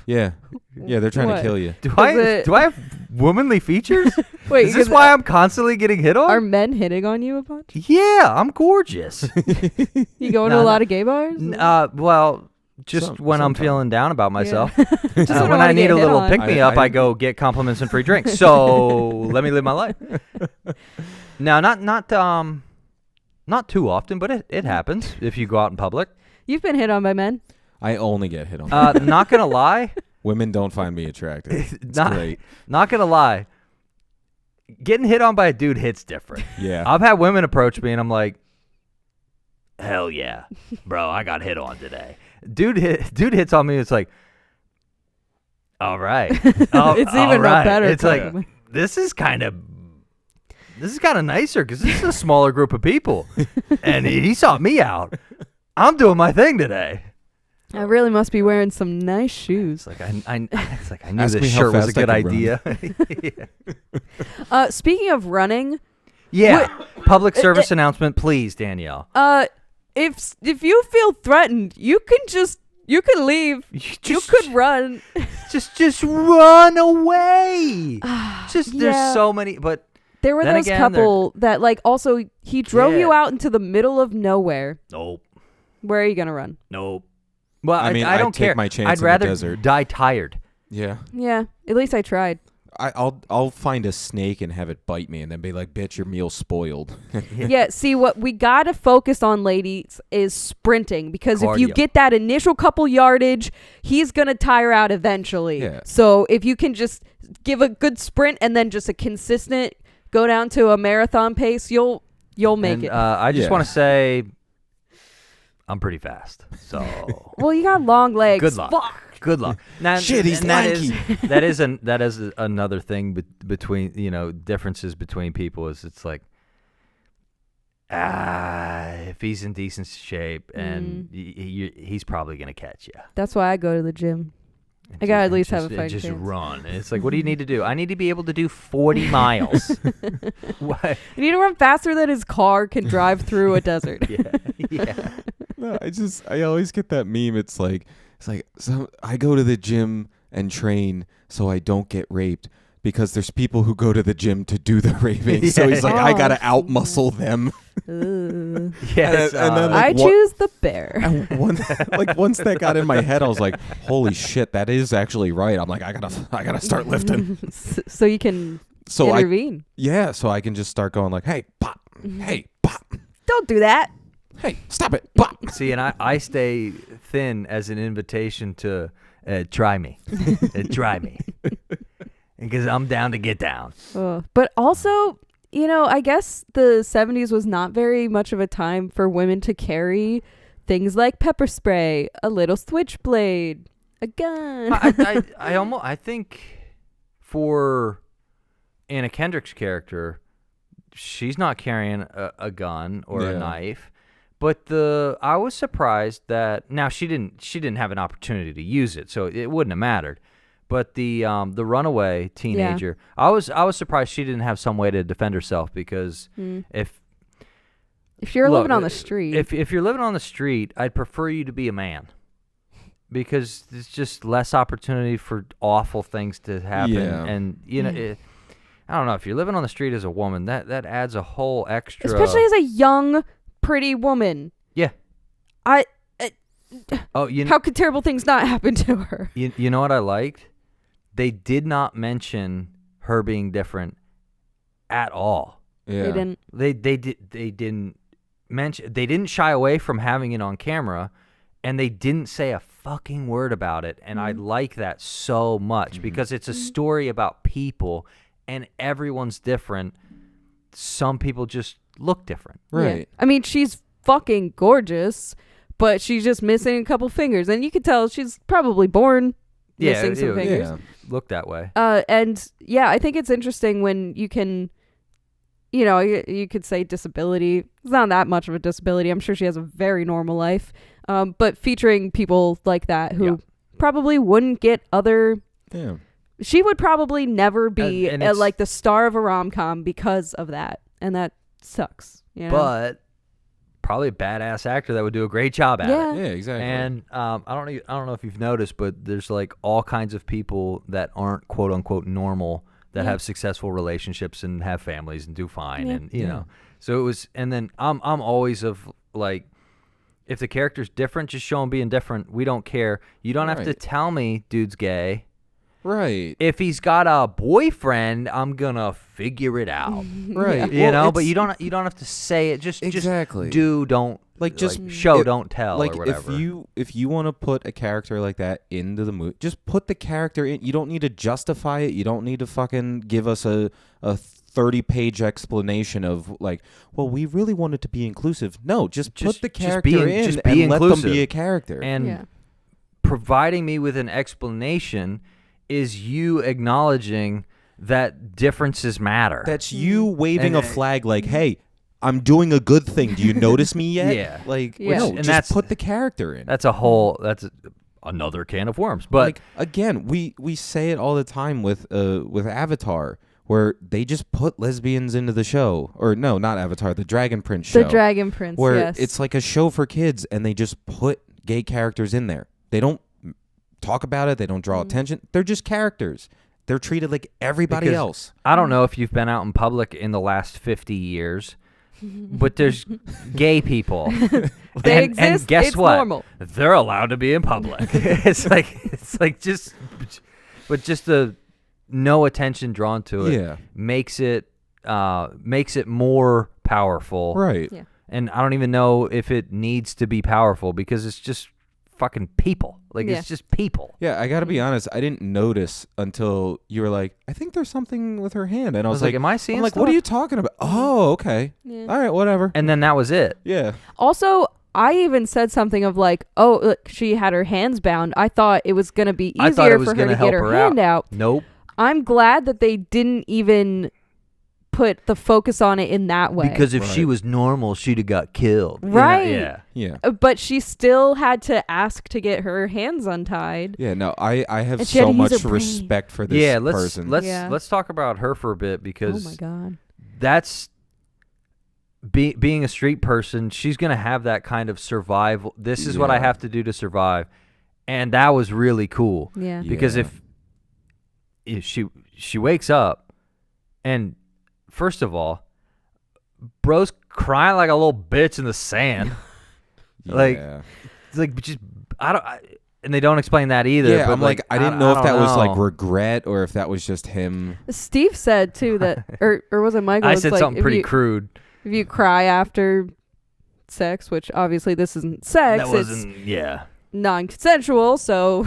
Yeah. Yeah, they're trying What? to kill you. Do I it- have womanly features? Wait, Is this 'cause why I'm constantly getting hit on? are men hitting on you a bunch? Yeah, I'm gorgeous. You go into No, a no. lot of gay bars? Well, just when I'm Sometimes. feeling down about myself. Just when I When wanna I need get a hit little on. pick me up, I- I go get compliments and free drinks. So let me live my life. Now, not too often, but it happens if you go out in public. You've been hit on by men? I only get hit on. Not gonna lie, Women don't find me attractive. It's not great. not gonna lie. Getting hit on by a dude hits different. Yeah. I've had women approach me and I'm like, hell yeah, bro, I got hit on today. Dude hits on me. It's like, all right. Oh, It's all even right. a better It's like, compliment. this is kind of nicer because this is a smaller group of people. And he sought me out. I'm doing my thing today. I really must be wearing some nice shoes. It's like I knew Ask me this how shirt was a fast I good can run. idea. Speaking of running, Yeah. Public service announcement, please, Danielle. if you feel threatened, you can just You could leave. You could run. Just run away. There's so many, but there were then those again, couple that like also he drove you out into the middle of nowhere. Nope. Where are you gonna run? Nope. Well, I mean, I don't take care. my chance I'd in the rather desert. die tired. Yeah. Yeah. At least I tried. I'll find a snake and have it bite me and then be like, bitch, your meal's spoiled. Yeah, see, what we gotta focus on, ladies, is sprinting, because if you Cardio. get that initial couple yardage, he's gonna tire out eventually. Yeah. So if you can just give a good sprint and then just a consistent go down to a marathon pace, you'll make it. I just want to say, I'm pretty fast. So well, you got long legs. good luck. Fuck. Good luck. Now, Shit, he's and lanky. that is another thing between differences between people is it's like if he's in decent shape and he's probably gonna catch you. That's why I go to the gym. I gotta at least have a fighting just chance. run. It's like, what do you need to do? I need to be able to do 40 miles. What? You need to run faster than his car can drive through a desert. Yeah. No, I always get that meme. It's like so I go to the gym and train so I don't get raped because there's people who go to the gym to do the raping. So he's like, I gotta outmuscle them. Yes. And then, I like, choose the bear. And once that got in my head, I was like, holy shit, that is actually right. I'm like, I gotta start lifting. So you can intervene. So I can just start going like, hey, pop, hey, pop. Don't do that. Hey, stop it, pop. See, and I stay thin as an invitation to try me. Try me. Because I'm down to get down. But also, I guess the 70s was not very much of a time for women to carry things like pepper spray, a little switchblade, a gun. I think for Anna Kendrick's character, she's not carrying a gun or a knife. But I was surprised that now she didn't have an opportunity to use it, so it wouldn't have mattered. But the runaway teenager, I was surprised she didn't have some way to defend herself, because if you're living on the street, if you're living on the street, I'd prefer you to be a man, because there's just less opportunity for awful things to happen. Yeah. And I don't know, if you're living on the street as a woman, that adds a whole extra, especially as a young, pretty woman. Yeah. How could terrible things not happen to her? You know what I liked? They did not mention her being different at all. Yeah. They didn't. They didn't mention. They didn't shy away from having it on camera, and they didn't say a fucking word about it. And I like that so much, because it's a story about people, and everyone's different. Some people just look different. Right. Yeah. I mean, she's fucking gorgeous, but she's just missing a couple fingers, and you could tell she's probably born missing some fingers. Yeah. Look that way. And yeah, I think it's interesting when you can, you could say disability. It's not that much of a disability. I'm sure she has a very normal life. But featuring people like that who probably wouldn't get other. Yeah. She would probably never be And like the star of a rom-com because of that, and that sucks. But probably a badass actor that would do a great job at it. Yeah, exactly. And I don't know if you've noticed, but there's like all kinds of people that aren't quote unquote normal that have successful relationships and have families and do fine, and you know. So it was, and then I'm always of like, if the character's different, just show him being different. We don't care. You don't have to tell me dude's gay. Right. If he's got a boyfriend, I'm gonna figure it out. Right. You know, but you don't have to say it. Just do, don't show, don't tell, like, or whatever. if you want to put a character like that into the movie, just put the character in. You don't need to justify it. You don't need to fucking give us a 30-page explanation of like, well, we really wanted to be inclusive. No, just put the character in and let them be a character. And providing me with an explanation is you acknowledging that differences matter. That's you waving a flag like, hey, I'm doing a good thing. Do you notice me yet? Yeah. Like, no, and just put the character in. That's another can of worms. But like, again, we say it all the time with Avatar, where they just put lesbians into the show. Or no, not Avatar, the Dragon Prince show. The Dragon Prince, where yes. it's like a show for kids, and they just put gay characters in there. They don't talk about it. They don't draw attention. They're just characters. They're treated like everybody Because else. I don't know if you've been out in public in the last 50 years, but there's gay people. They and exist. guess it's what? normal. They're allowed to be in public. it's like just, but just the no attention drawn to it Yeah. makes it more powerful. Right. Yeah. And I don't even know if it needs to be powerful because it's just fucking people. Like Yeah. it's just people. Yeah, I got to be honest. I didn't notice until you were like, I think there's something with her hand. And I was like, am I seeing I'm like, stuff? what are you talking about? Oh, okay. Yeah. All right, whatever. And then that was it. Yeah. Also, I even said something of like, oh, look, she had her hands bound. I thought it was going to be I thought easier it was for her gonna to get help her her hand out. Nope. I'm glad that they didn't even put the focus on it in that way. Because if she Right. was normal, she'd have got killed. You know? Right. Yeah. Yeah. But she still had to ask to get her hands untied. Yeah, no, I have And she had so to use much her brain. respect for this Yeah, person. Yeah. let's talk about her for a bit Oh because my God. that's being a street person. She's gonna have that kind of survival. This is what I Yeah. have to do to survive, and that was really cool Yeah. because Yeah. if she wakes up, and first of all, bro's crying like a little bitch in the sand. Like, Yeah. It's like just and they don't explain that either. Yeah, but I'm like, I didn't know if that was like regret or if that was just him. Steve said too that, or was it Michael? I It's said like, something if pretty you- crude. If you cry after sex, which obviously this isn't sex, That wasn't. Yeah. non-consensual, so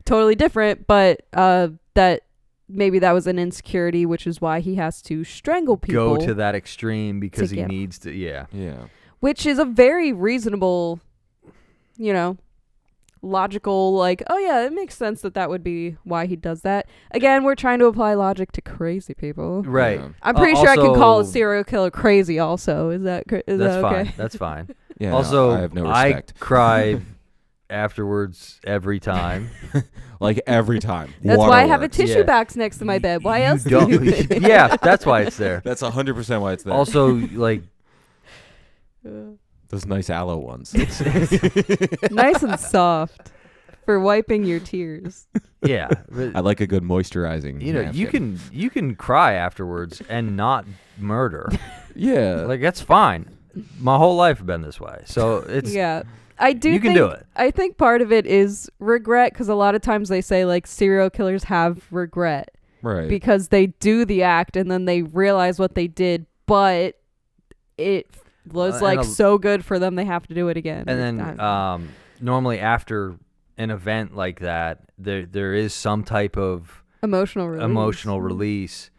totally different, but that maybe that was an insecurity, which is why he has to strangle people. Go to that extreme because to he get- needs to. Yeah. Yeah. Which is a very reasonable, logical, like, oh yeah, it makes sense that would be why he does that. Again, we're trying to apply logic to crazy people. Right. Yeah. I'm pretty sure I can call a also- serial killer crazy also. Is that That's that okay? fine. That's fine. Yeah. Also, I have no respect. cry afterwards every time. Like every time. That's why I have a Waterworks. tissue Yeah. box next to my bed. Why else do Don't- you think? yeah, that's why it's there. That's 100% why it's there. Also, like, Those nice aloe ones. Nice and soft for wiping your tears. yeah, but, I like a good moisturizing. you know, napkin. you can cry afterwards and not murder. Yeah. Like that's fine. My whole life has been this way, so it's Yeah. I do You can think, do it. I think part of it is regret, because a lot of times they say like serial killers have regret right. because they do the act and then they realize what they did, but it was and like a- so good for them they have to do it again. and then normally after an event like that, there is some type of emotional release. emotional release,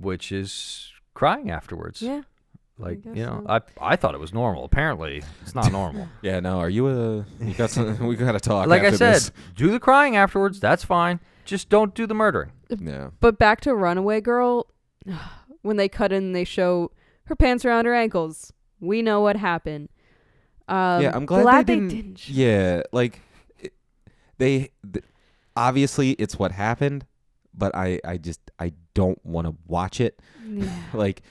which is crying afterwards. Yeah. Like, guess you know, so. I thought it was normal. Apparently, it's not normal. Yeah, no, are you you got some, we got to talk Like I after said, this. do the crying afterwards. That's fine. Just don't do the murdering. Yeah. But back to Runaway Girl, when they cut in, they show her pants around her ankles. We know what happened. Yeah, I'm glad they didn't. didn't show- Yeah, like obviously it's what happened, but I don't want to watch it. Yeah. Like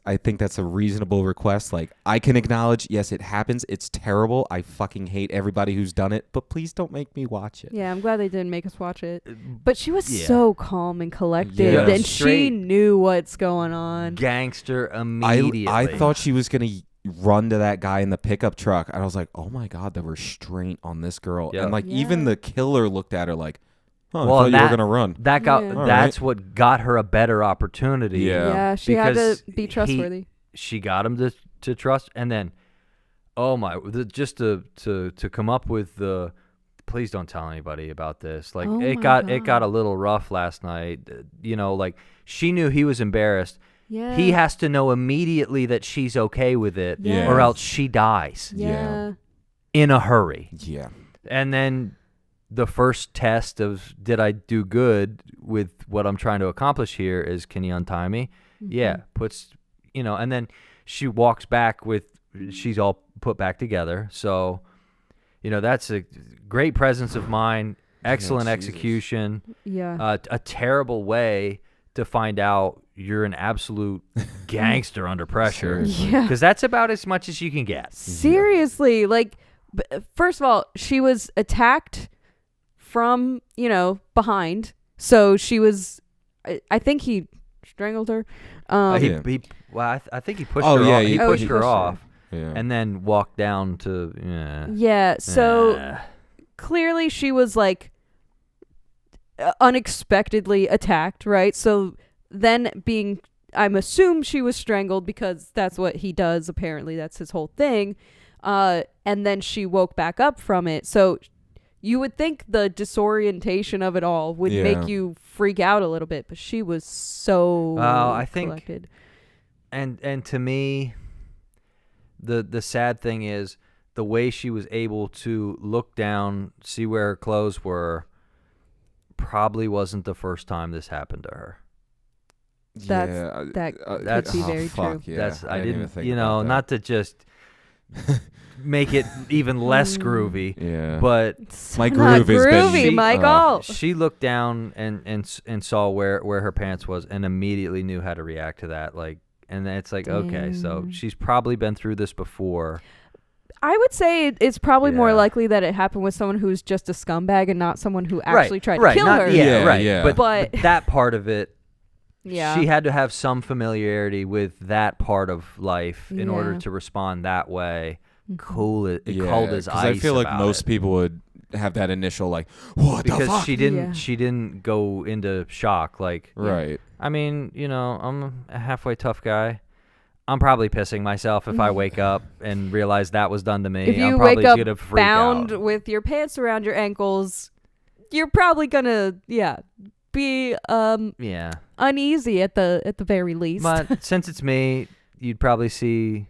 I think that's a reasonable request. Like I can acknowledge, yes, it happens. It's terrible. I fucking hate everybody who's done it, but please don't make me watch it. Yeah, I'm glad they didn't make us watch it. But she was Yeah. so calm and collected, Yeah. and she Straight knew what's going on. Gangster immediately. I thought she was gonna run to that guy in the pickup truck, and I was like, oh my god, the restraint on this girl. Yeah. And like Yeah. even the killer looked at her like, oh, Well, I thought you that- were gonna run. that got Yeah. that's what got her a better opportunity. Yeah. Yeah, she had Because to be trustworthy. She got him to trust, and then, oh my, just to come up with the, please don't tell anybody about this. Like Oh it my got God. a little rough last night. You know, like she knew he was embarrassed. Yeah. He has to know immediately that she's okay with it, Yes. or else she dies Yeah. in a hurry. Yeah. And then the first test of did I do good with what I'm trying to accomplish here is, can you untie me? Yeah, puts, you know, and then she walks back with, she's all put back together. So, you know, that's a great presence of mind, excellent Jesus. execution, Yeah. a terrible way to find out you're an absolute gangster under pressure. Seriously. Yeah. Because that's about as much as you can get. Seriously, like first of all, she was attacked from, behind. So she was, I think he strangled her. I think he pushed Oh, her yeah, off. He pushed he her pushed her. off Yeah. and then walked down to, Yeah, so clearly she was like unexpectedly attacked, right? So then I'm assume she was strangled because that's what he does. Apparently that's his whole thing. And then she woke back up from it. So you would think the disorientation of it all would make you freak out a little bit, but she was so I think collected. And to me, the sad thing is the way she was able to look down, see where her clothes were, probably wasn't the first time this happened to her. That could be very true. Yeah, I didn't even think about that. not to just make it even less groovy. Yeah. But My Not groove has been groovy, Michael. she looked down and saw where her pants was and immediately knew how to react to that. Like, and then it's like, okay, so Dang. she's probably been through this before. I would say it's probably more Yeah. likely that it happened with someone who's just a scumbag and not someone who actually tried to kill not- her. Yeah, Yeah, right. yeah. But that part of it, Yeah. she had to have some familiarity with that part of life in order Yeah. to respond that way. Mhm. Cold as because ice. I feel like about most it. people would have that initial like, what the because fuck? she didn't Yeah. she didn't go into shock. Like, Right. I mean, I'm a halfway tough guy. I'm probably pissing myself if I wake up and realize that was done to me. If you I'm probably wake up gonna freak bound out. with your pants around your ankles, you're probably gonna be Yeah. uneasy at the very least. But since it's me, you'd probably see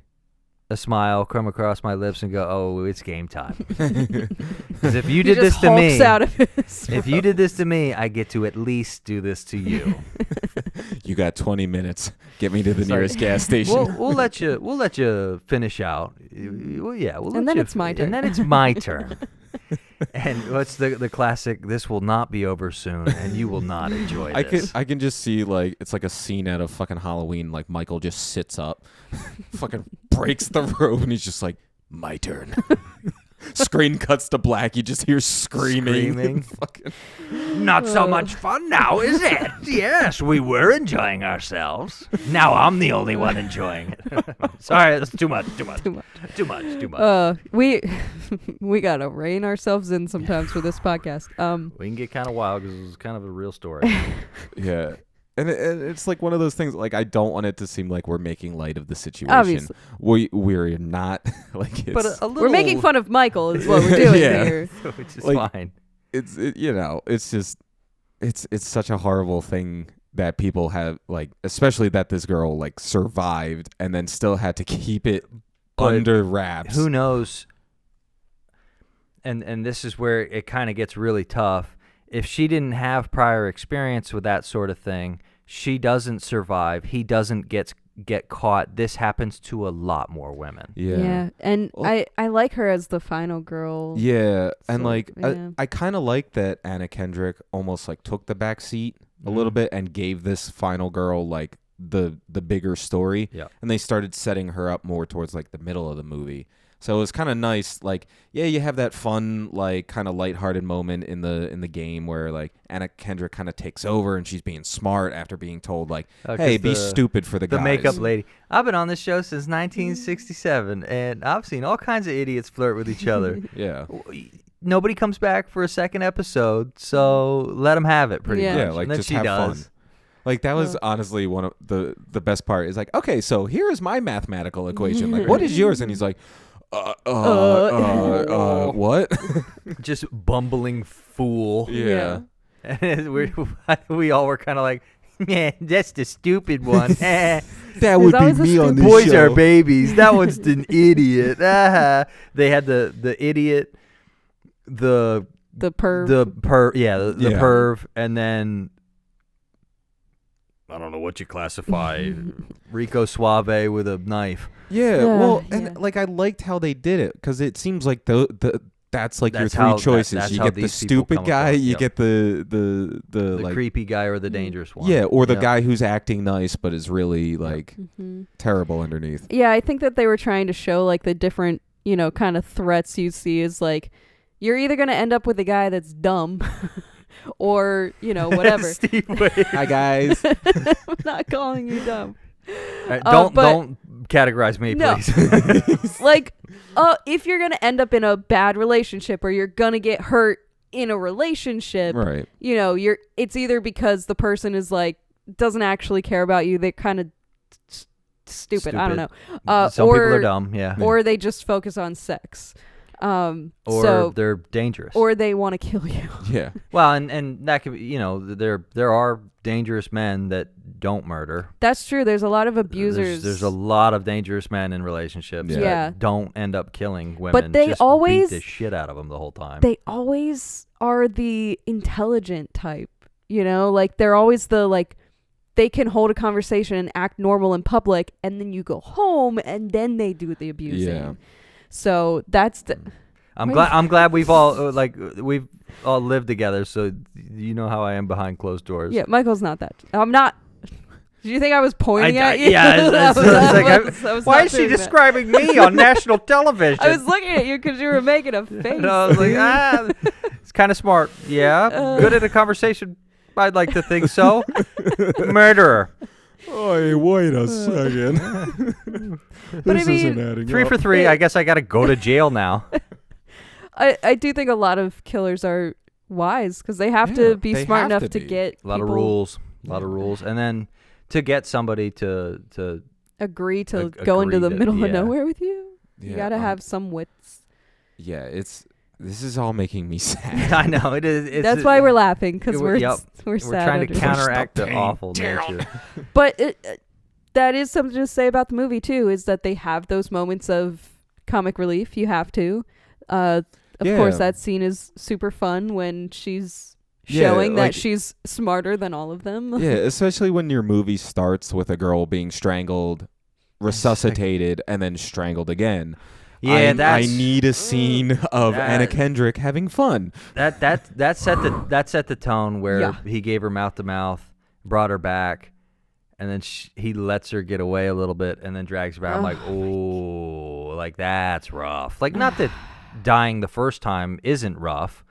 a smile come across my lips and go, "Oh, it's game time." Because if you He did this just to hulks me, out of his if you did this to me, I get to at least do this to you. You got 20 minutes. Get me to the Sorry. nearest gas station. We'll let you finish out. Well, yeah, we'll And let then you it's my turn. And then it's my turn. And what's the classic? This will not be over soon, and you will not enjoy this. I can just see like it's like a scene out of fucking Halloween. Like Michael just sits up, fucking breaks the robe, and he's just like, "My turn." Screen cuts to black. You just hear screaming. Fucking Not so much fun now, is it? Yes, we were enjoying ourselves. Now I'm the only one enjoying it. Sorry, that's too much. Too much. Too much. We gotta rein ourselves in sometimes for this podcast. We can get kind of wild because it's kind of a real story. yeah. And it's like one of those things. Like I don't want it to seem like we're making light of the situation. Obviously. We're not. Like it's, But a little, We're making fun of Michael is what we're doing Yeah. here. which is like- fine. it's just it's such a horrible thing that people have, like, especially that this girl like survived and then still had to keep it But under wraps. Who knows? And this is where it kind of gets really tough. If she didn't have prior experience with that sort of thing, she doesn't survive. He doesn't get caught. This happens to a lot more women. Yeah. And Well- I like her as the final girl. Yeah, and So, like yeah. I kind of like that Anna Kendrick almost like took the back seat a little bit and gave this final girl like the bigger story. Yeah. And they started setting her up more towards like the middle of the movie. So it was kind of nice. Like, yeah, you have that fun, like, kind of lighthearted moment in the game where like Anna Kendrick kind of takes over and she's being smart after being told like, hey, be stupid for the guys. The makeup lady. I've been on this show since 1967, and I've seen all kinds of idiots flirt with each other. Yeah. Nobody comes back for a second episode, so let them have it. Pretty Yeah. much. Yeah, like and then just she have does. fun. Like that was honestly one of the best part. Is like, okay, so here is my mathematical equation. Like, what is yours? And he's like, what? Just bumbling fool. Yeah. And we all were kind of like, yeah, that's the stupid one. That would be always a me on stupid- Boys are babies. That one's an idiot. They had the idiot, the perv. the Yeah. perv, and then I don't know what you classify Rico Suave with a knife. Yeah, Yeah, well, yeah. and like I liked how they did it because it seems like that's like That's your three how- choices. that's You how get the these people stupid come guy, across, you yep. get the The like creepy guy or the dangerous one. yeah, or the Yep. guy who's acting nice but is really like Mhm. terrible underneath. Yeah, I think that they were trying to show like the different kind of threats you see is like, you're either going to end up with a guy that's dumb or, whatever. Steve, wait. Hi, guys. I'm not calling you dumb. Don't categorize me, No. please. Like, if you're going to end up in a bad relationship or you're going to get hurt in a relationship, Right. It's either because the person is like, doesn't actually care about you. They're kind of stupid. I don't know. Some people are dumb, yeah. Or they just focus on sex. Or they're dangerous. Or they want to kill you. Yeah. Well, and that could be, there are dangerous men that don't murder. That's true. There's a lot of abusers. There's a lot of dangerous men in relationships Yeah. Yeah. that don't end up killing women. But they just always beat the shit out of them the whole time. They always are the intelligent type, like they're always the like, they can hold a conversation and act normal in public, and then you go home and then they do the abusing. Yeah. So that's I'm glad we've all lived together, so you know how I am behind closed doors. Yeah, Michael's not that. I'm not. Did you think I was pointing at you? Yeah. Why is she describing me on national television? I was looking at you because you were making a face. And I was like, it's kind of smart. Yeah, good at a conversation. I'd like to think so. Murderer. Oh, hey, wait a second. But I mean, isn't adding 3 up. for 3. I guess I got to go to jail now. I do think a lot of killers are wise because they have to be they smart have enough to to be. get A lot of rules. And then to get somebody to agree to go into agree the to- middle of yeah. nowhere with you. You Yeah, gotta have some wits. Yeah, this is all making me sad. I know it is. That's why we're laughing because we're Yep. we're We're sad. trying to under it. counteract the pain awful down. nature. But that is something to say about the movie too. Is that they have those moments of comic relief. You have to. Of Yeah. course, that scene is super fun when she's Yeah, showing that like- she's smarter than all of them. Yeah, especially when your movie starts with a girl being strangled, resuscitated, and then strangled again. Yeah, I need a scene of that- Anna Kendrick having fun. That set the tone where Yeah. he gave her mouth to mouth, brought her back, and then he lets her get away a little bit, and then drags her back. I'm like, oh, like that's rough. Like not that dying the first time isn't rough,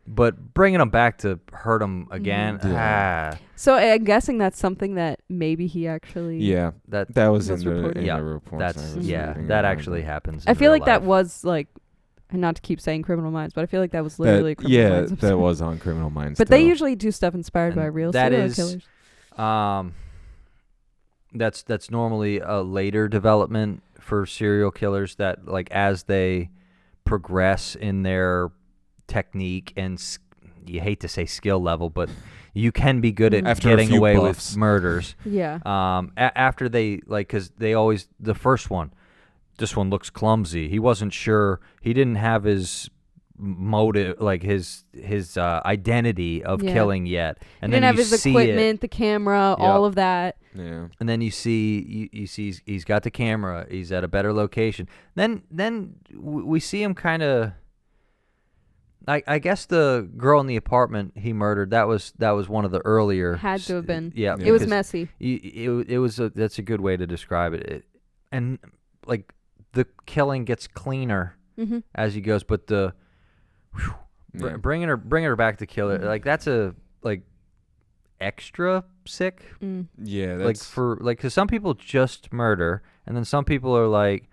but bringing him back to hurt him again. Yeah. So I'm guessing that's something that maybe he actually. Yeah, That that was That's in reported. the Yeah, reports. that's I was reading that about actually it. happens. I in feel real like that life. was like, and not to keep saying Criminal Minds, but I feel like that was literally a Criminal Yeah, Minds that episode. was on Criminal Minds. But they still. usually do stuff inspired by And real that serial is- killers. That's normally a later development for serial killers that like as they progress in their technique and you hate to say skill level, but you can be good at After a getting few away buffs. with murders. Yeah. After they like, because they always the first one, this one looks clumsy. He wasn't sure. He didn't have his motive, like his identity of Yeah. killing yet. And He then didn't have you his see equipment, the camera, all of that. Yeah. and then you see he's got the camera. He's at a better location. Then we see him kind of. I guess the girl in the apartment he murdered. That was one of the earlier. Had to have been. Yeah, It was because messy. It was. That's a good way to describe it. And like the killing gets cleaner Mm-hmm. as he goes, but the Yeah. bringing her back to kill her, like that's a like extra sick. Mm. Yeah, Like that's because some people just murder, and then some people are like,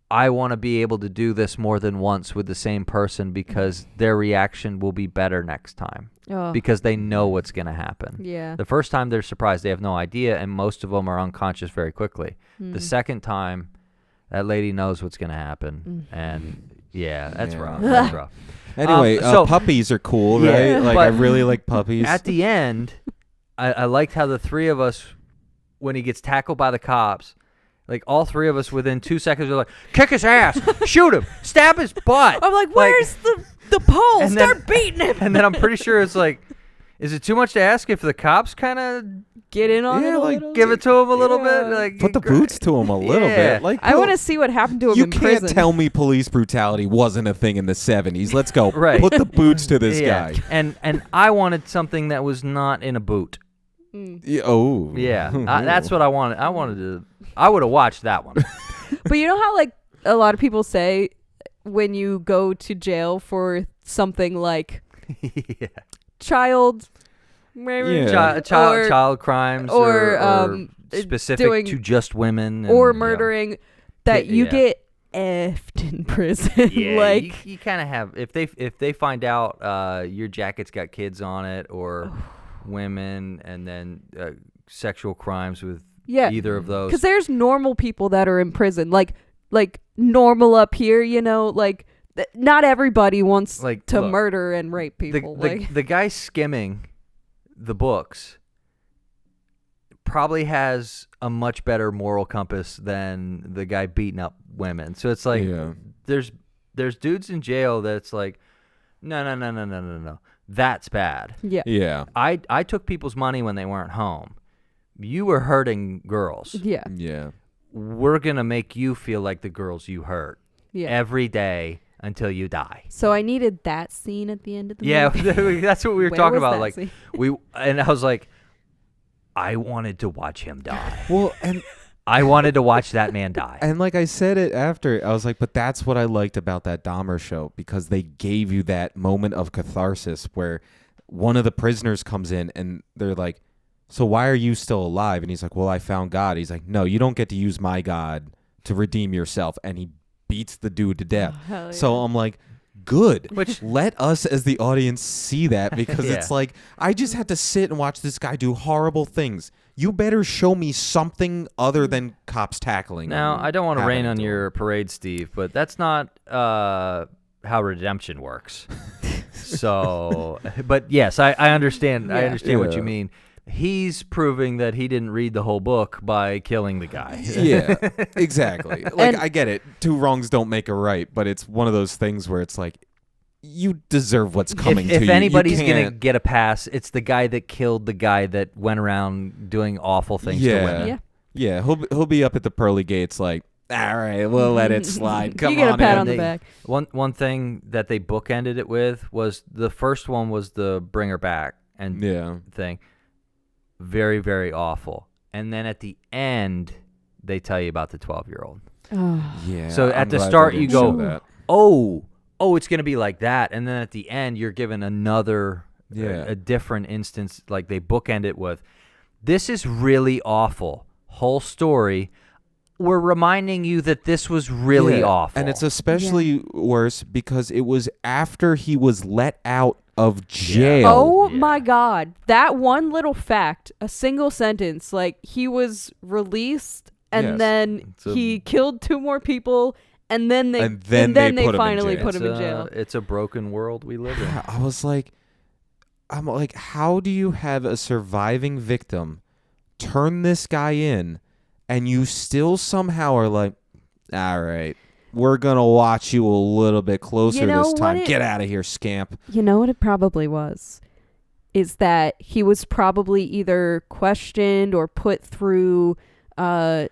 I want to be able to do this more than once with the same person because their reaction will be better next time Oh. because they know what's going to happen. Yeah. The first time they're surprised, they have no idea, and most of them are unconscious very quickly. The Mm. second time, that lady knows what's going to happen, and yeah, that's Yeah. rough. That's rough. Anyway, so- puppies are cool, Yeah, right? Like I but really like puppies. At the end, I liked how the three of us, when he gets tackled by the cops, like all three of us within 2 seconds are like, kick his ass, shoot him, stab his butt. I'm like, where's the pole? and then- Start beating him. And then I'm pretty sure it's like, is it too much to ask if the cops kind of Get in on Yeah, it a like, little. give it to him a little Yeah. bit? Like Put the boots to him a little Yeah. bit. Like I want to see what happened to him You in can't prison. tell me police brutality wasn't a thing in the 70s. Let's go. Right. Put the boots to this yeah. guy. And I wanted something that was not in a boot. Mm. Yeah, oh. Yeah, that's what I wanted. I would have watched that one. But you know how like a lot of people say when you go to jail for something like yeah. child murder, Yeah. Child crimes or specific doing- to just women or and, murdering, that you Yeah. get effed in prison. Yeah, like you kind of have if they find out your jacket's got kids on it or women and then sexual crimes with yeah, either of those. because there's normal people that are in prison, like normal up here, like not everybody wants Like, to look, murder and rape people. the guy skimming the books probably has a much better moral compass than the guy beating up women. So it's like there's dudes in jail that's like, no, that's bad. yeah, Yeah. I took people's money when they weren't home. You were hurting girls. yeah, Yeah. We're gonna make you feel like the girls you hurt yeah. every day until you die. So I needed that scene at the end of the Yeah, movie. that's what we were Where talking was about. that Like scene? and I was like, I wanted to watch him die. Well, and I wanted to watch that man die. And like I said it after, I was like, but that's what I liked about that Dahmer show, because they gave you that moment of catharsis where one of the prisoners comes in and they're like, so why are you still alive? And he's like, well, I found God. He's like, no, you don't get to use my God to redeem yourself. And he beats the dude to death. Hell So yeah. I'm like, good. Which- Let us as the audience see that, because Yeah. it's like, I just had to sit and watch this guy do horrible things. You better show me something other than cops tackling. Now, him. I don't want to Happening rain on to him. your parade, Steve, but that's not how redemption works. So, but yes, I understand. I Yeah. understand what Yeah. you mean. He's proving that he didn't read the whole book by killing the guy. Yeah, exactly. Like, And- I get it. Two wrongs don't make a right, but it's one of those things where it's like, you deserve what's coming to you. If anybody's you gonna can't- get a pass, it's the guy that killed the guy that went around doing awful things to women. Yeah. Yeah, he'll be up at the pearly gates like, all right, we'll let it slide. Come you get on a pat in. on the They- back. One thing that they bookended it with was the first one was the bring her back and Yeah. thing. Very, very awful. And then at the end, they tell you about the 12-year-old. Oh. Yeah. So at I'm the glad start they you didn't go, show that. oh, it's going to be like that. And then at the end, you're given another, Yeah. a different instance. Like they bookend it with, this is really awful. Whole story. We're reminding you that this was really Yeah, awful. And it's especially worse because it was after he was let out of jail. Oh Yeah. my God. That one little fact, a single sentence, like he was released and Yes. then It's a- he killed 2 more people and then they And then they put him in finally jail. put him in jail. It's a broken world we live in. I was like, I'm like, how do you have a surviving victim turn this guy in and you still somehow are like, all right, we're going to watch you a little bit closer You know this time. what it- Get out of here, scamp. You know what it probably was? Is that he was probably either questioned or put through a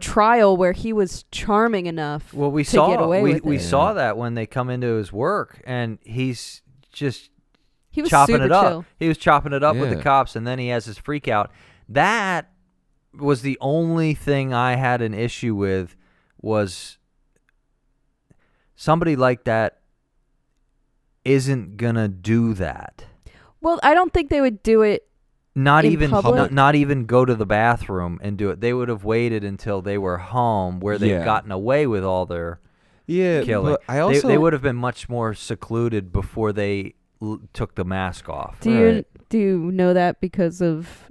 trial where he was charming enough Well, we to saw get away with we it. saw that when they come into his work, and he's just He was chopping super it up. chill. He was chopping it up with the Yeah. cops, and then he has his freak out. That was the only thing I had an issue with. Was somebody like that isn't gonna do that. Well, I don't think they would do it. Not In even public? not even go to the bathroom and do it. They would have waited until they were home, where they've Yeah. gotten away with all their Yeah, killing. but I also They would have been much more secluded before they took the mask off. Do you know that because of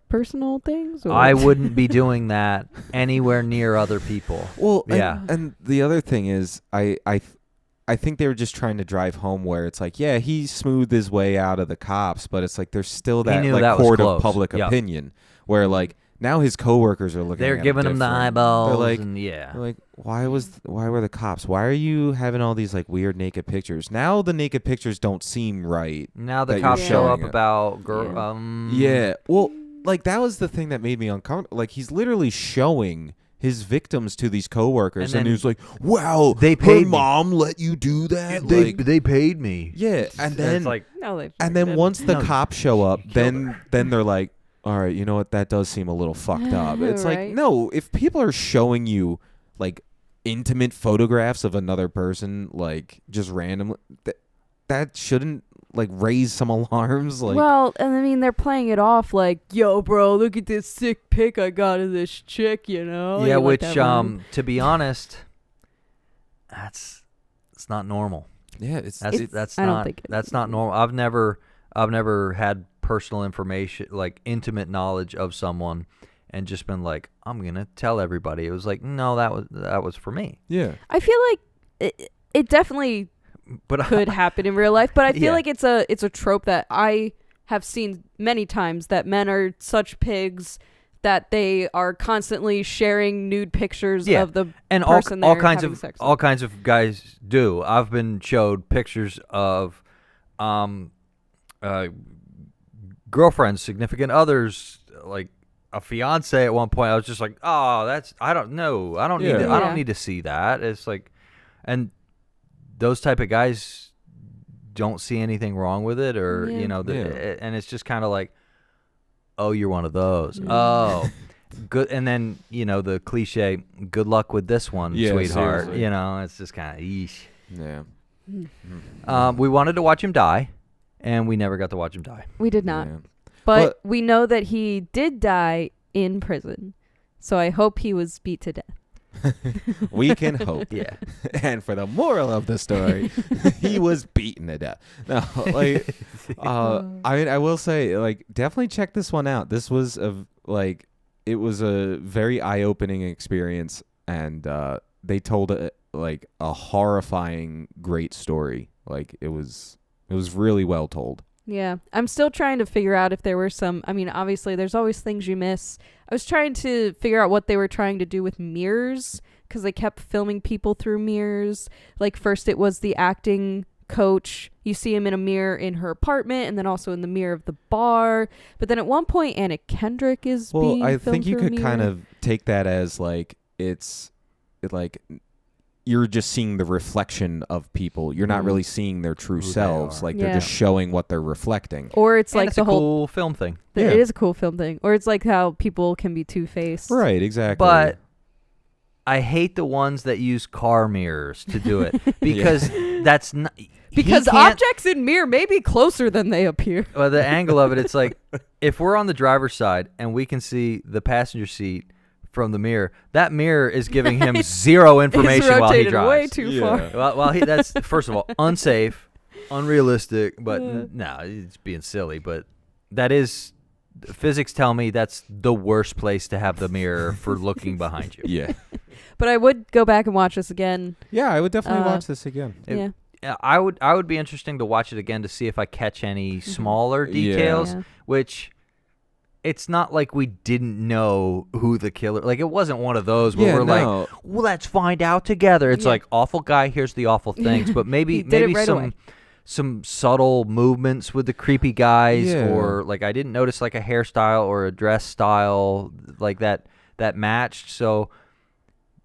personal things? Or? I wouldn't be doing that anywhere near other people. Well, Yeah. and the other thing is, I think they were just trying to drive home where it's like, yeah, he smoothed his way out of the cops, but it's like there's still that knew like that was court close. of public Yep. opinion where like now his coworkers are looking. They're at giving him the different. eyeballs, They're like, and yeah. they're like, why were the cops? Why are you having all these like weird naked pictures? Now the naked pictures don't seem right. Now the that you're cops show up showing it. about girl. Yeah. Yeah, well, like that was the thing that made me uncomfortable. Like he's literally showing his victims to these coworkers, And and then- he was like, "Wow, They her paid me. mom let you do that." Like, they paid me. yeah, and then it's like No, they and then once the No, cops show up, killed then they're like, "All right, you know what? That does seem a little fucked up." It's like, Right. no, if people are showing you like intimate photographs of another person, like just randomly, that shouldn't like raise some alarms. Like, well, and I mean, they're playing it off like, yo, bro, look at this sick pic I got of this chick, you know? Yeah, You like which, that one? to be honest, it's not normal. yeah, That's I don't not think it that's is. not normal. I've never had personal information, like intimate knowledge of someone, and just been like, I'm gonna tell everybody. It was like, no, that was for me. yeah, I feel like it definitely But could happen in real life, but I feel Yeah. like it's a trope that I have seen many times, that men are such pigs that they are constantly sharing nude pictures Yeah. of the and person all they're kinds having of sex with. all kinds of guys do. I've been showed pictures of girlfriends, significant others, like a fiance at one point. I was just like, oh, I don't know. I don't need to, I Yeah. don't need to see that. It's like, and those type of guys don't see anything wrong with it, or Yeah. and it's just kind of like, oh, you're one of those. Yeah. Oh, good. And then the cliche, good luck with this one, Yeah, sweetheart. seriously. It's just kind of yeesh. yeah. We wanted to watch him die, and we never got to watch him die. We did not. Yeah. But we know that he did die in prison. So I hope he was beat to death. We can hope. Yeah. And for the moral of the story, he was beaten to death. No, like, I will say, like, definitely check this one out. This was it was a very eye-opening experience, and they told a horrifying, great story. Like, it was really well told. Yeah. I'm still trying to figure out if there were some, I mean, obviously there's always things you miss. I was trying to figure out what they were trying to do with mirrors, because they kept filming people through mirrors. Like, first it was the acting coach. You see him in a mirror in her apartment, and then also in the mirror of the bar. But then at one point, Anna Kendrick is being I filmed think you through a could kind mirror. of take that as like you're just seeing the reflection of people. You're not really seeing their true Who they selves. are. Like, Yeah. they're just showing what they're reflecting. Or it's And like it's the a whole cool film thing. Yeah. It is a cool film thing. Or it's like how people can be two-faced. Right, exactly. But I hate the ones that use car mirrors to do it, because that's not. Because he can't- objects in mirror may be closer than they appear. Well, the angle of it, it's like, if we're on the driver's side and we can see the passenger seat from the mirror, that mirror is giving him zero information It's while he rotated way drives. too far. Well, that's first of all unsafe, unrealistic, but Yeah. no, it's being silly. But that is, physics tell me that's the worst place to have the mirror for looking behind you. Yeah. But I would go back and watch this again. Yeah, I would definitely watch this again. It- Yeah. I would be interesting to watch it again to see if I catch any smaller Yeah. details, Yeah. which. It's not like we didn't know who the killer. Like, it wasn't one of those where Yeah, we're no. like, well, let's find out together. It's Yeah. like, awful guy, here's the awful things. But maybe He did it right some away. some subtle movements with the creepy guys, Yeah. or like I didn't notice like a hairstyle or a dress style like that matched. So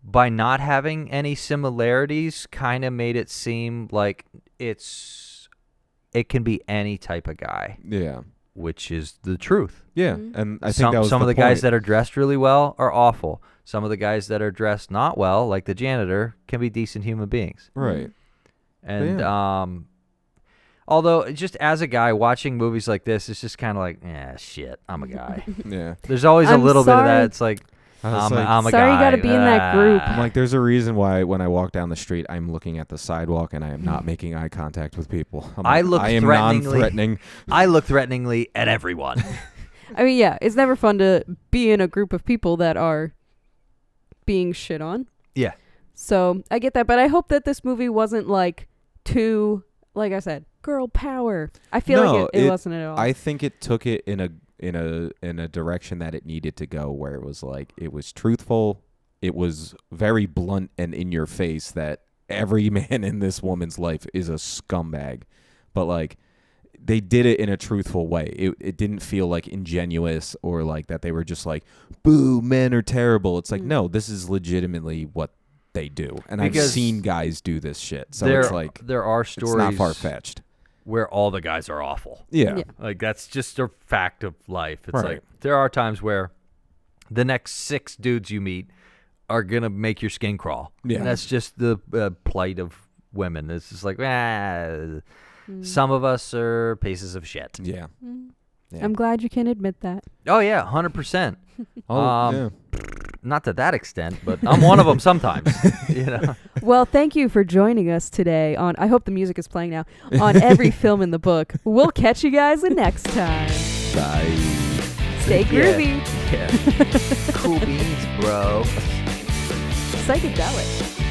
by not having any similarities, kind of made it seem like it can be any type of guy, Yeah. which is the truth. Yeah. Mhm. And I think that was Some of the point. guys that are dressed really well are awful. Some of the guys that are dressed not well, like the janitor, can be decent human beings. Right. And Yeah. although just as a guy watching movies like this, it's just kind of like, shit, I'm a guy. Yeah. There's always a I'm little bit of sorry. that. It's like, I was I'm a Sorry guy. you gotta be in that group. I'm like, there's a reason why when I walk down the street, I'm looking at the sidewalk and I am not making eye contact with people. I look I am threateningly- non-threatening. I look threateningly at everyone. I mean, yeah, it's never fun to be in a group of people that are being shit on. Yeah. So I get that, but I hope that this movie wasn't like too, like I said, girl power. I feel No, like it wasn't at all. I think it took it in a direction that it needed to go, where it was like, it was truthful, it was very blunt and in your face that every man in this woman's life is a scumbag, but like they did it in a truthful way. It didn't feel like ingenuous or like that they were just like, boo, men are terrible. It's like, no, this is legitimately what they do, and I've Because seen guys do this shit, so it's like, there are stories it's not far-fetched. where all the guys are awful. Yeah. Yeah. Like, that's just a fact of life. It's Right. like there are times where the next 6 dudes you meet are gonna make your skin crawl. Yeah. And that's just the plight of women. It's just like, some of us are pieces of shit. Yeah. Yeah. I'm glad you can admit that. Oh yeah, 100%. Yeah. Not to that extent, but I'm one of them sometimes. Well, thank you for joining us today on, I hope the music is playing now, on Every Film in the Book. We'll catch you guys the next time. Bye. Stay groovy. Yeah. Cool beans, bro. Psychedelic.